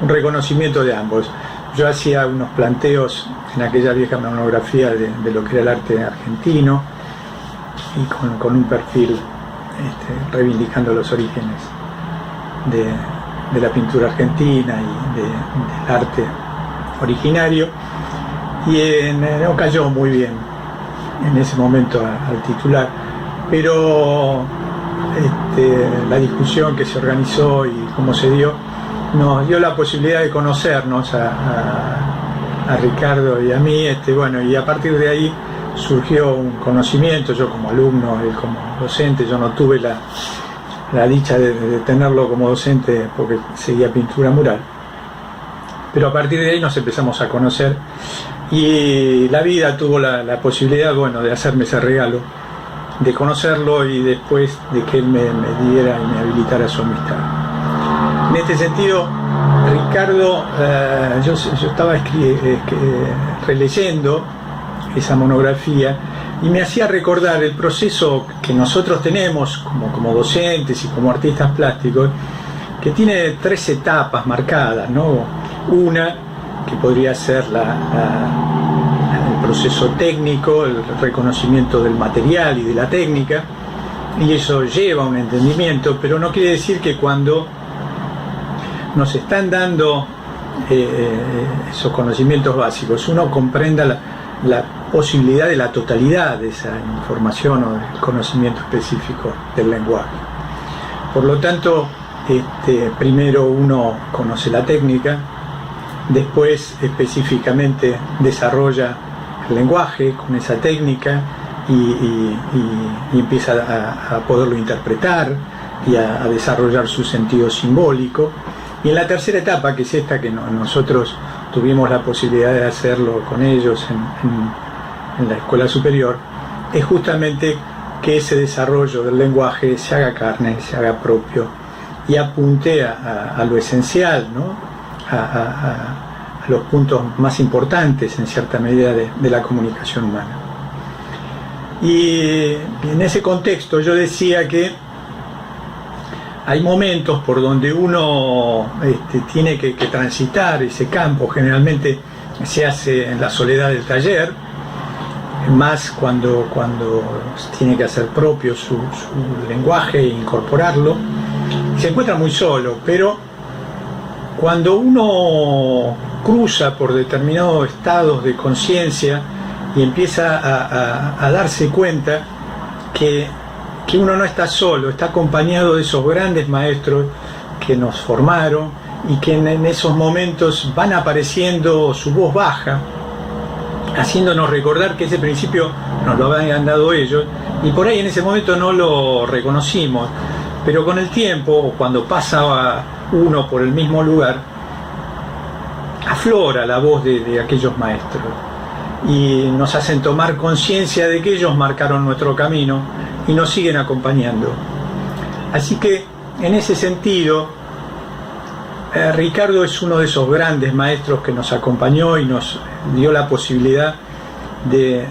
un reconocimiento de ambos. Yo hacía unos planteos en aquella vieja monografía de lo que era el arte argentino, y con un perfil reivindicando los orígenes de la pintura argentina y del arte originario, y no cayó muy bien en ese momento al titular, pero la discusión que se organizó y cómo se dio nos dio la posibilidad de conocernos a Ricardo y a mí, bueno, y a partir de ahí surgió un conocimiento, yo como alumno, él como docente. Yo no tuve la dicha de tenerlo como docente porque seguía pintura mural, pero a partir de ahí nos empezamos a conocer y la vida tuvo la posibilidad, bueno, de hacerme ese regalo, de conocerlo y después de que él me diera y me habilitara su amistad. En este sentido, Ricardo, yo estaba releyendo esa monografía y me hacía recordar el proceso que nosotros tenemos como docentes y como artistas plásticos, que tiene 3 etapas marcadas, ¿no? Una que podría ser el proceso técnico, el reconocimiento del material y de la técnica, y eso lleva a un entendimiento, pero no quiere decir que cuando nos están dando esos conocimientos básicos uno comprenda la posibilidad de la totalidad de esa información o del conocimiento específico del lenguaje. Por lo tanto, primero uno conoce la técnica, después específicamente desarrolla el lenguaje con esa técnica y empieza a poderlo interpretar y a desarrollar su sentido simbólico. Y en la tercera etapa, que es esta que nosotros tuvimos la posibilidad de hacerlo con ellos en la escuela superior, es justamente que ese desarrollo del lenguaje se haga carne, se haga propio y apunte a lo esencial, ¿no? a los puntos más importantes en cierta medida de la comunicación humana. Y en ese contexto yo decía que hay momentos por donde uno tiene que transitar ese campo. Generalmente se hace en la soledad del taller, más cuando tiene que hacer propio su lenguaje e incorporarlo. Se encuentra muy solo, pero cuando uno cruza por determinados estados de conciencia y empieza a darse cuenta que uno no está solo, está acompañado de esos grandes maestros que nos formaron y que en esos momentos van apareciendo su voz baja, haciéndonos recordar que ese principio nos lo habían dado ellos y por ahí en ese momento no lo reconocimos, pero con el tiempo, cuando pasaba uno por el mismo lugar, aflora la voz de aquellos maestros y nos hacen tomar conciencia de que ellos marcaron nuestro camino y nos siguen acompañando. Así que en ese sentido, Ricardo es uno de esos grandes maestros que nos acompañó y nos dio la posibilidad de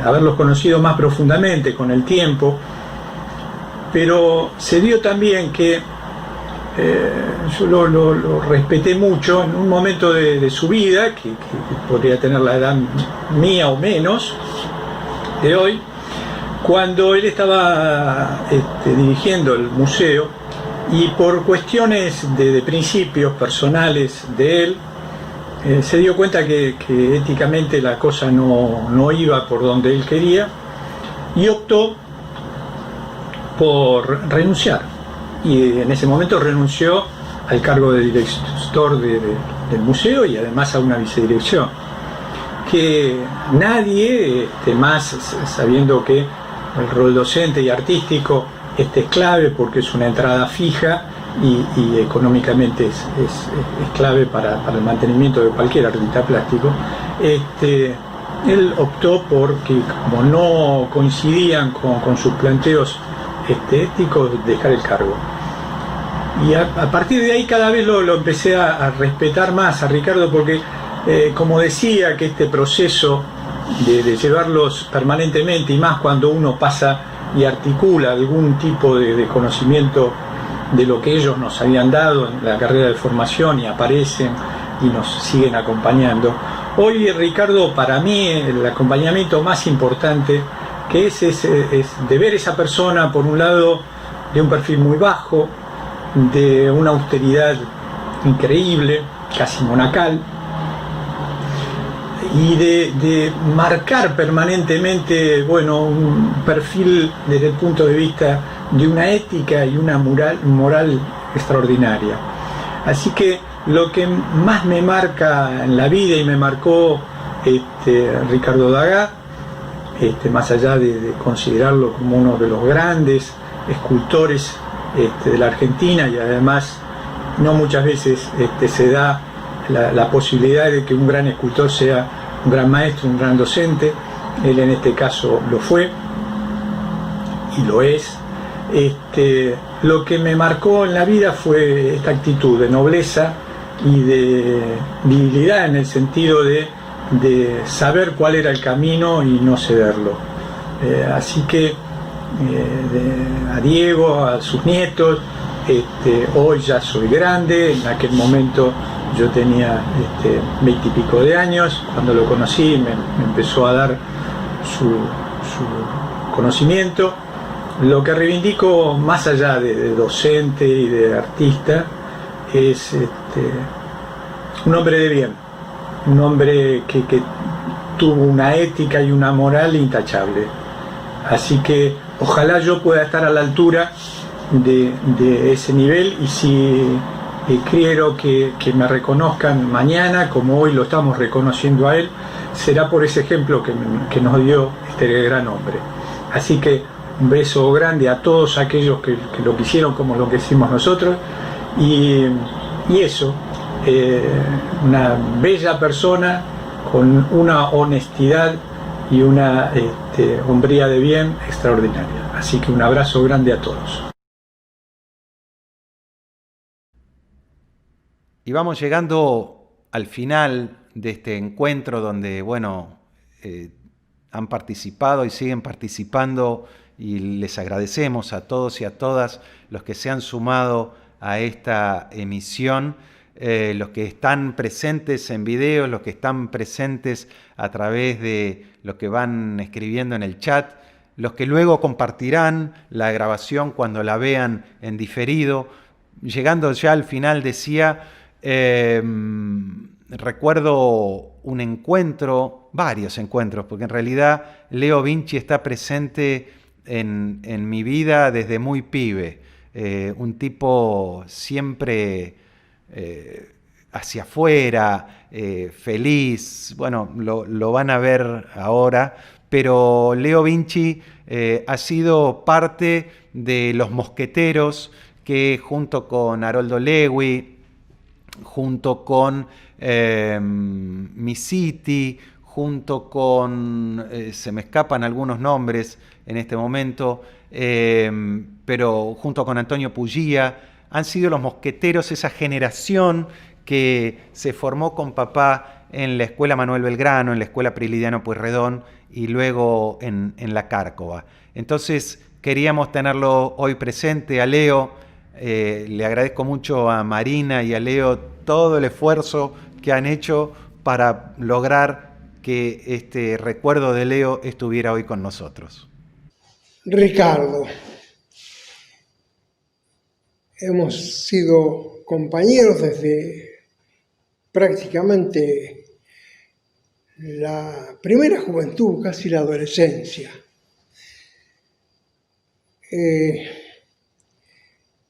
haberlos conocido más profundamente con el tiempo, pero se dio también que yo lo respeté mucho en un momento de su vida, que podría tener la edad mía o menos de hoy, cuando él estaba dirigiendo el museo y por cuestiones de principios personales de él, se dio cuenta que éticamente la cosa no iba por donde él quería y optó por renunciar. Y en ese momento renunció al cargo de director del museo y además a una vicedirección. Que nadie, más sabiendo que el rol docente y artístico es clave porque es una entrada fija y económicamente es clave para el mantenimiento de cualquier artista plástico, él optó porque, como no coincidían con sus planteos éticos, dejar el cargo. Y a partir de ahí cada vez lo empecé a respetar más a Ricardo porque, como decía, que este proceso de llevarlos permanentemente y más cuando uno pasa y articula algún tipo de conocimiento de lo que ellos nos habían dado en la carrera de formación y aparecen y nos siguen acompañando. Hoy, Ricardo, para mí el acompañamiento más importante que es de ver esa persona, por un lado, de un perfil muy bajo, de una austeridad increíble, casi monacal, y de marcar permanentemente, un perfil desde el punto de vista de una ética y una moral extraordinaria. Así que lo que más me marca en la vida y me marcó Ricardo Dagá, más allá de considerarlo como uno de los grandes escultores de la Argentina, y además no muchas veces se da la posibilidad de que un gran escultor sea un gran maestro, un gran docente. Él en este caso lo fue y lo es. Lo que me marcó en la vida fue esta actitud de nobleza y de virilidad, en el sentido de saber cuál era el camino y no cederlo. Así que a Diego, a sus nietos, hoy ya soy grande, en aquel momento yo tenía 20 y pico de años, cuando lo conocí me empezó a dar su conocimiento. Lo que reivindico, más allá de docente y de artista, es un hombre de bien, un hombre que tuvo una ética y una moral intachable. Así que ojalá yo pueda estar a la altura de ese nivel, y si quiero que me reconozcan mañana, como hoy lo estamos reconociendo a él, será por ese ejemplo que nos dio este gran hombre. Así que un beso grande a todos aquellos que lo quisieron como lo que hicimos nosotros, y eso, una bella persona con una honestidad y una hombría de bien extraordinaria. Así que un abrazo grande a todos. Y vamos llegando al final de este encuentro donde, bueno, han participado y siguen participando, y les agradecemos a todos y a todas los que se han sumado a esta emisión, los que están presentes en video, los que están presentes a través de lo que van escribiendo en el chat, los que luego compartirán la grabación cuando la vean en diferido. Llegando ya al final, decía, recuerdo un encuentro, varios encuentros, porque en realidad Leo Vinci está presente en mi vida desde muy pibe, un tipo siempre hacia afuera, feliz. Bueno, lo van a ver ahora, pero Leo Vinci ha sido parte de los mosqueteros que, junto con Haroldo Lewy, junto con Misiti, junto con, se me escapan algunos nombres en este momento, pero junto con Antonio Puglia, han sido los mosqueteros, esa generación que se formó con papá en la Escuela Manuel Belgrano, en la Escuela Prilidiano Pueyrredón y luego en la Cárcova. Entonces queríamos tenerlo hoy presente a Leo. Le agradezco mucho a Marina y a Leo todo el esfuerzo que han hecho para lograr que este recuerdo de Leo estuviera hoy con nosotros. Ricardo, hemos sido compañeros desde prácticamente la primera juventud, casi la adolescencia.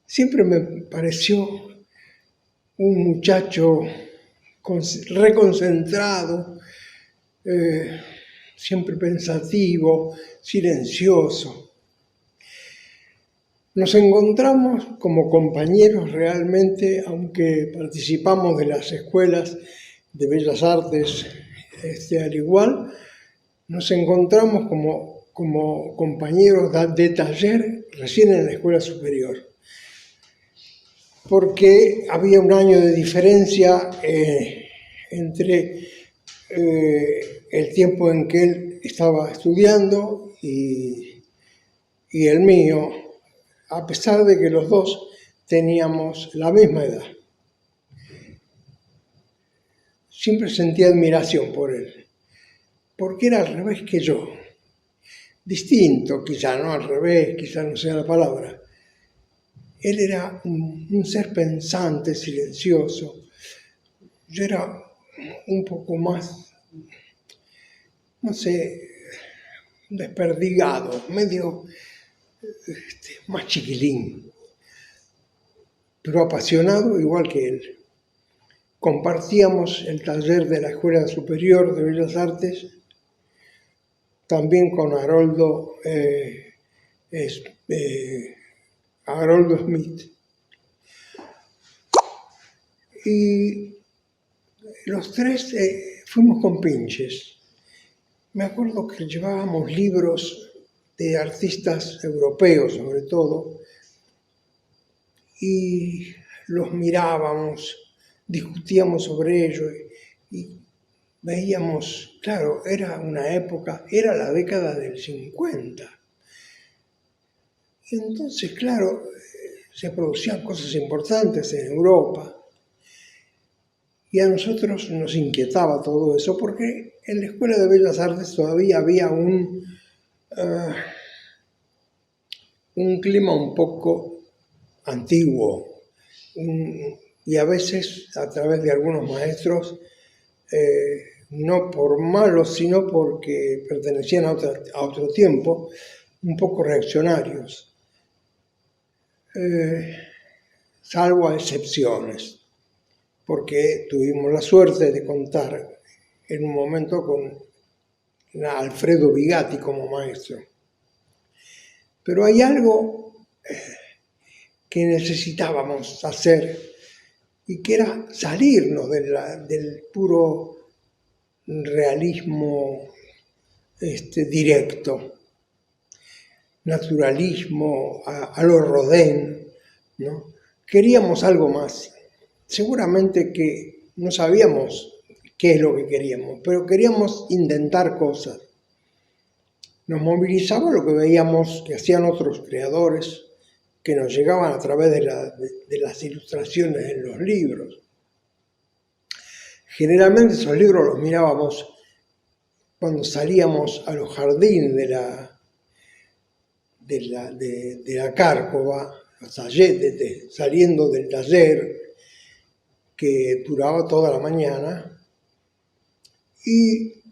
Siempre me pareció un muchacho reconcentrado, siempre pensativo, silencioso. Nos encontramos como compañeros realmente, aunque participamos de las escuelas de Bellas Artes al igual, nos encontramos como compañeros de taller recién en la escuela superior, porque había un año de diferencia entre el tiempo en que él estaba estudiando y el mío, a pesar de que los dos teníamos la misma edad. Siempre sentí admiración por él, porque era al revés que yo. Distinto, quizá no al revés, quizá no sea la palabra. Él era un ser pensante, silencioso. Yo era un poco más, no sé, desperdigado, medio más chiquilín, pero apasionado igual que él. compartíamos el taller de la Escuela Superior de Bellas Artes, también con Haroldo Smith. Y los tres fuimos compinches. Me acuerdo que llevábamos libros de artistas europeos, sobre todo, y los mirábamos, discutíamos sobre ello y veíamos, claro, era una época, era la década del 50. Y entonces, claro, se producían cosas importantes en Europa. Y a nosotros nos inquietaba todo eso, porque en la Escuela de Bellas Artes todavía había un clima un poco antiguo, y a veces a través de algunos maestros, no por malos, sino porque pertenecían a otro tiempo, un poco reaccionarios, salvo a excepciones, porque tuvimos la suerte de contar en un momento con Alfredo Vigatti como maestro. Pero hay algo que necesitábamos hacer, y que era salirnos del puro realismo directo, naturalismo a lo Rodin, ¿no? Queríamos algo más. Seguramente que no sabíamos qué es lo que queríamos, pero queríamos intentar cosas. Nos movilizaba lo que veíamos que hacían otros creadores, que nos llegaban a través de las ilustraciones en los libros. Generalmente esos libros los mirábamos cuando salíamos a los jardines de la Cárcova, los talleres, saliendo del taller que duraba toda la mañana. Y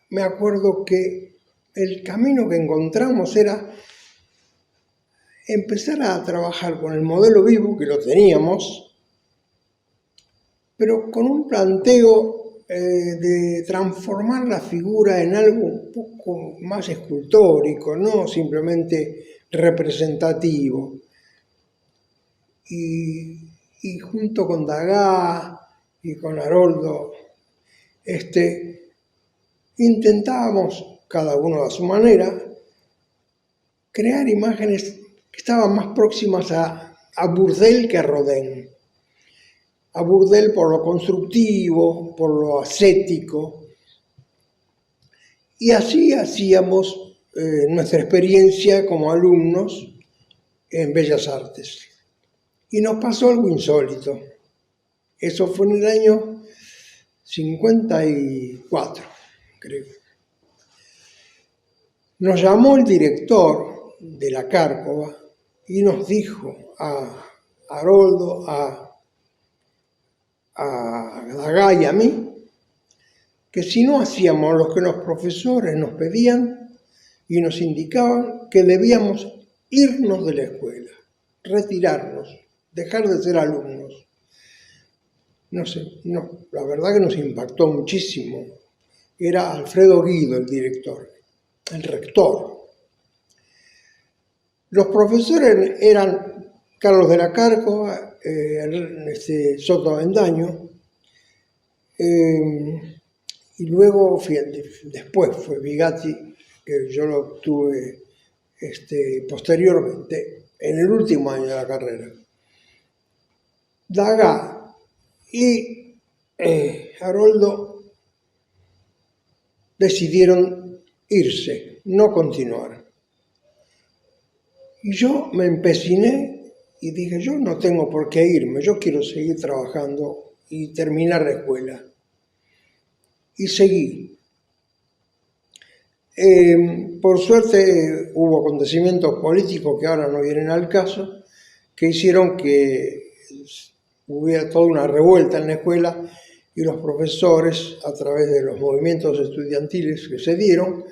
me acuerdo que el camino que encontramos era empezar a trabajar con el modelo vivo, que lo teníamos, pero con un planteo de transformar la figura en algo un poco más escultórico, no simplemente representativo. Y junto con Degas y con Haroldo, intentábamos, cada uno a su manera, crear imágenes que estaban más próximas a Bourdelle que a Rodin. A Bourdelle por lo constructivo, por lo ascético. Y así hacíamos nuestra experiencia como alumnos en Bellas Artes. Y nos pasó algo insólito. Eso fue en el año 54, creo. Nos llamó el director de la Cárcova y nos dijo a Haroldo, a Degas y a mí, que si no hacíamos lo que los profesores nos pedían y nos indicaban, que debíamos irnos de la escuela, retirarnos, dejar de ser alumnos. No sé, la verdad que nos impactó muchísimo. Era Alfredo Guido el director, el rector. Los profesores eran Carlos de la Cárcova, Soto Avendaño, y luego, después fue Vigatti, que yo lo obtuve posteriormente, en el último año de la carrera. Degas y Haroldo decidieron irse, no continuar. Y yo me empeciné y dije, yo no tengo por qué irme, yo quiero seguir trabajando y terminar la escuela. Y seguí. Por suerte hubo acontecimientos políticos que ahora no vienen al caso, que hicieron que hubiera toda una revuelta en la escuela, y los profesores, a través de los movimientos estudiantiles que se dieron,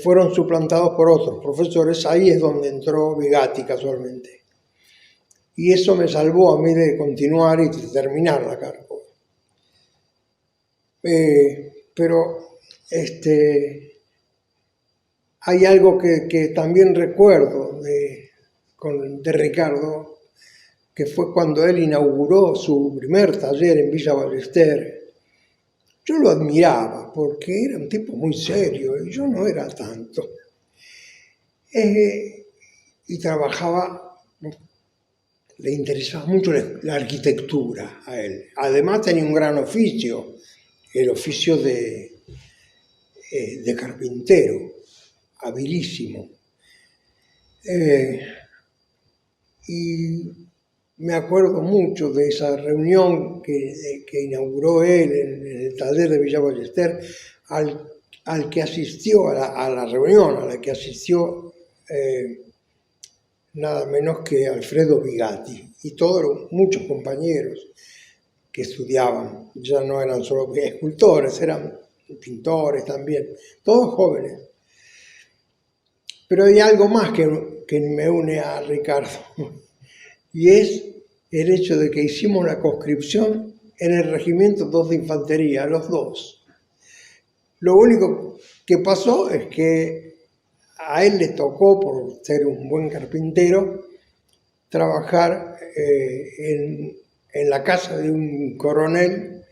fueron suplantados por otros profesores. Ahí es donde entró Vigatti casualmente. y eso me salvó a mí de continuar y de terminar la Cárcova. Pero hay algo que también recuerdo de Ricardo, que fue cuando él inauguró su primer taller en Villa Ballester. Yo lo admiraba porque era un tipo muy serio y yo no era tanto. Y trabajaba, le interesaba mucho la arquitectura a él. Además tenía un gran oficio, el oficio de carpintero, habilísimo. Y me acuerdo mucho de esa reunión que inauguró él en el taller de Villa Ballester, al que asistió, a la reunión a la que asistió nada menos que Alfredo Bigatti y muchos compañeros que estudiaban, ya no eran solo escultores, eran pintores también, todos jóvenes. Pero hay algo más que me une a Ricardo, y es el hecho de que hicimos la conscripción en el Regimiento 2 de Infantería, los dos. Lo único que pasó es que a él le tocó, por ser un buen carpintero, trabajar en la casa de un coronel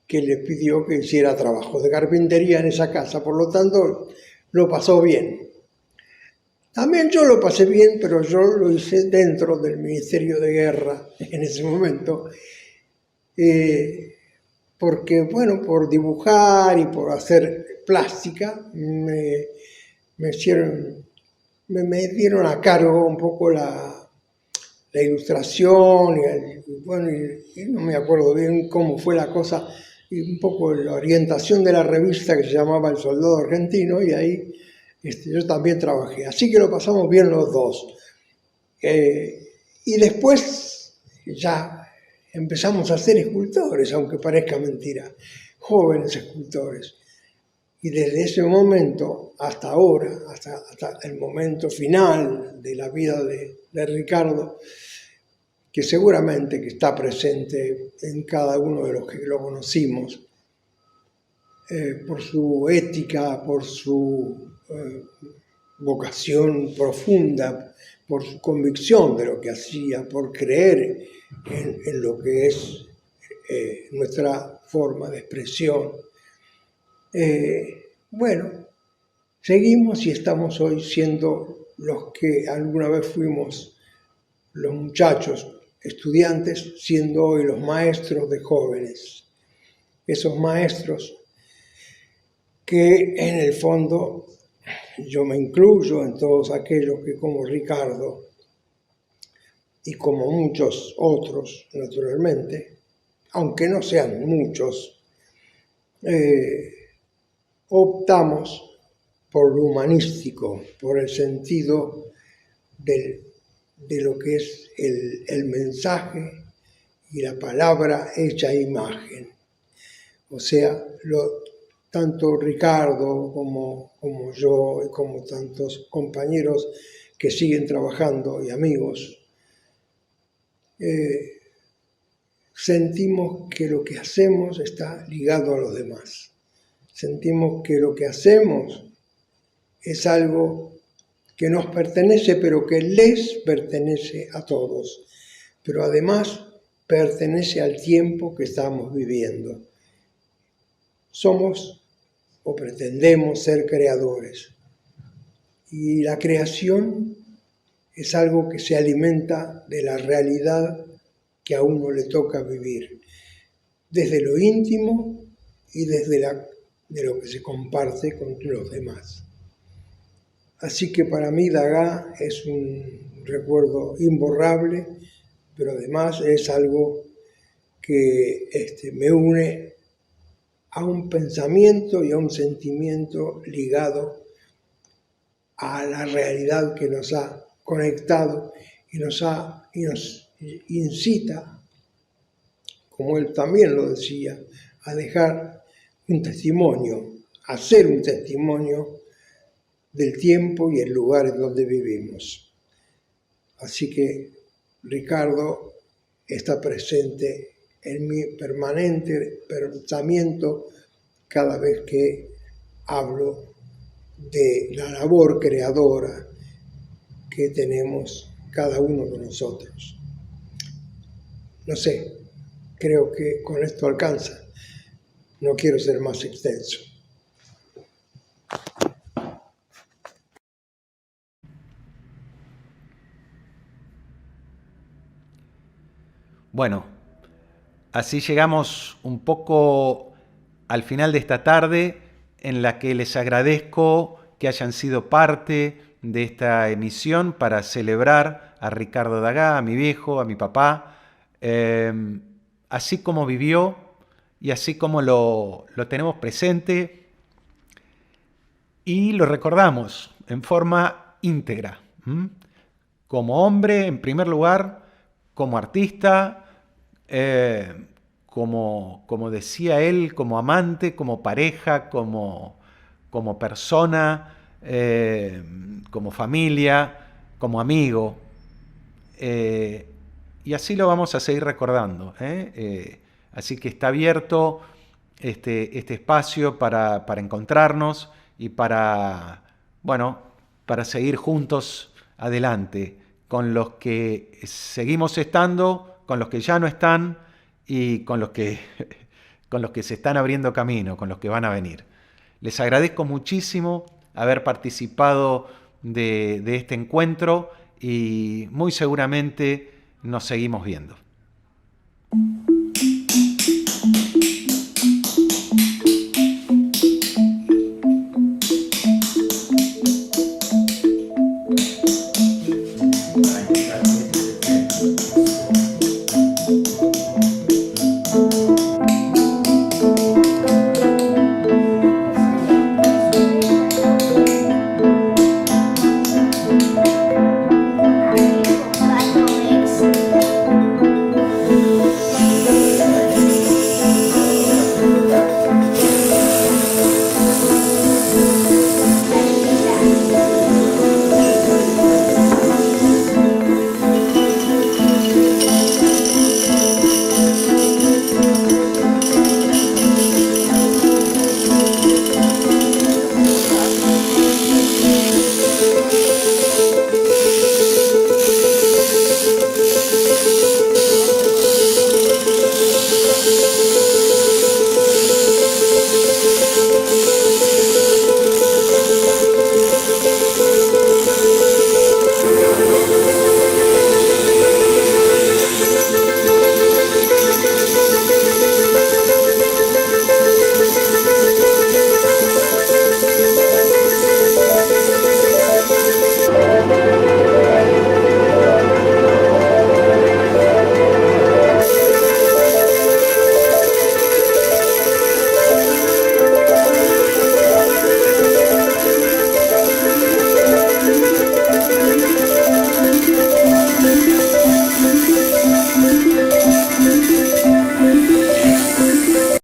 que le pidió que hiciera trabajo de carpintería en esa casa, por lo tanto lo pasó bien. También yo lo pasé bien, pero yo lo hice dentro del Ministerio de Guerra en ese momento, porque, bueno, por dibujar y por hacer plástica, me dieron a cargo un poco la ilustración, y no me acuerdo bien cómo fue la cosa, y un poco la orientación de la revista que se llamaba El Soldado Argentino, y ahí yo también trabajé. Así que lo pasamos bien los dos. Y después ya empezamos a ser escultores, aunque parezca mentira, jóvenes escultores. Y desde ese momento hasta ahora, hasta el momento final de la vida de Ricardo, que seguramente que está presente en cada uno de los que lo conocimos, por su ética, por su vocación profunda, por su convicción de lo que hacía, por creer en lo que es nuestra forma de expresión. Bueno, seguimos y estamos hoy siendo los que alguna vez fuimos los muchachos, estudiantes, siendo hoy los maestros de jóvenes. Esos maestros que en el fondo yo me incluyo en todos aquellos que, como Ricardo y como muchos otros, naturalmente, aunque no sean muchos, optamos por lo humanístico, por el sentido de lo que es el mensaje y la palabra hecha imagen. O sea, tanto Ricardo como yo y como tantos compañeros que siguen trabajando y amigos, sentimos que lo que hacemos está ligado a los demás. Sentimos que lo que hacemos es algo que nos pertenece, pero que les pertenece a todos. Pero además pertenece al tiempo que estamos viviendo. Somos o pretendemos ser creadores. Y la creación es algo que se alimenta de la realidad que a uno le toca vivir, desde lo íntimo y desde de lo que se comparte con los demás. Así que para mí Degas es un recuerdo imborrable, pero además es algo que me une a un pensamiento y a un sentimiento ligado a la realidad que nos ha conectado y nos incita, como él también lo decía, a dejar un testimonio, a ser un testimonio del tiempo y el lugar en donde vivimos. Así que Ricardo está presente en mi permanente pensamiento cada vez que hablo de la labor creadora que tenemos cada uno de nosotros. No sé, creo que con esto alcanza. No quiero ser más extenso. Bueno, así llegamos un poco al final de esta tarde, en la que les agradezco que hayan sido parte de esta emisión para celebrar a Ricardo Dagá, a mi viejo, a mi papá, así como vivió y así como lo tenemos presente y lo recordamos en forma íntegra, como hombre en primer lugar, como artista, como decía él, como amante, como pareja, como persona, como familia, como amigo. Y así lo vamos a seguir recordando. Así que está abierto este espacio para encontrarnos y para seguir juntos adelante con los que seguimos estando, con los que ya no están y con los que se están abriendo camino, con los que van a venir. Les agradezco muchísimo haber participado de este encuentro y muy seguramente nos seguimos viendo.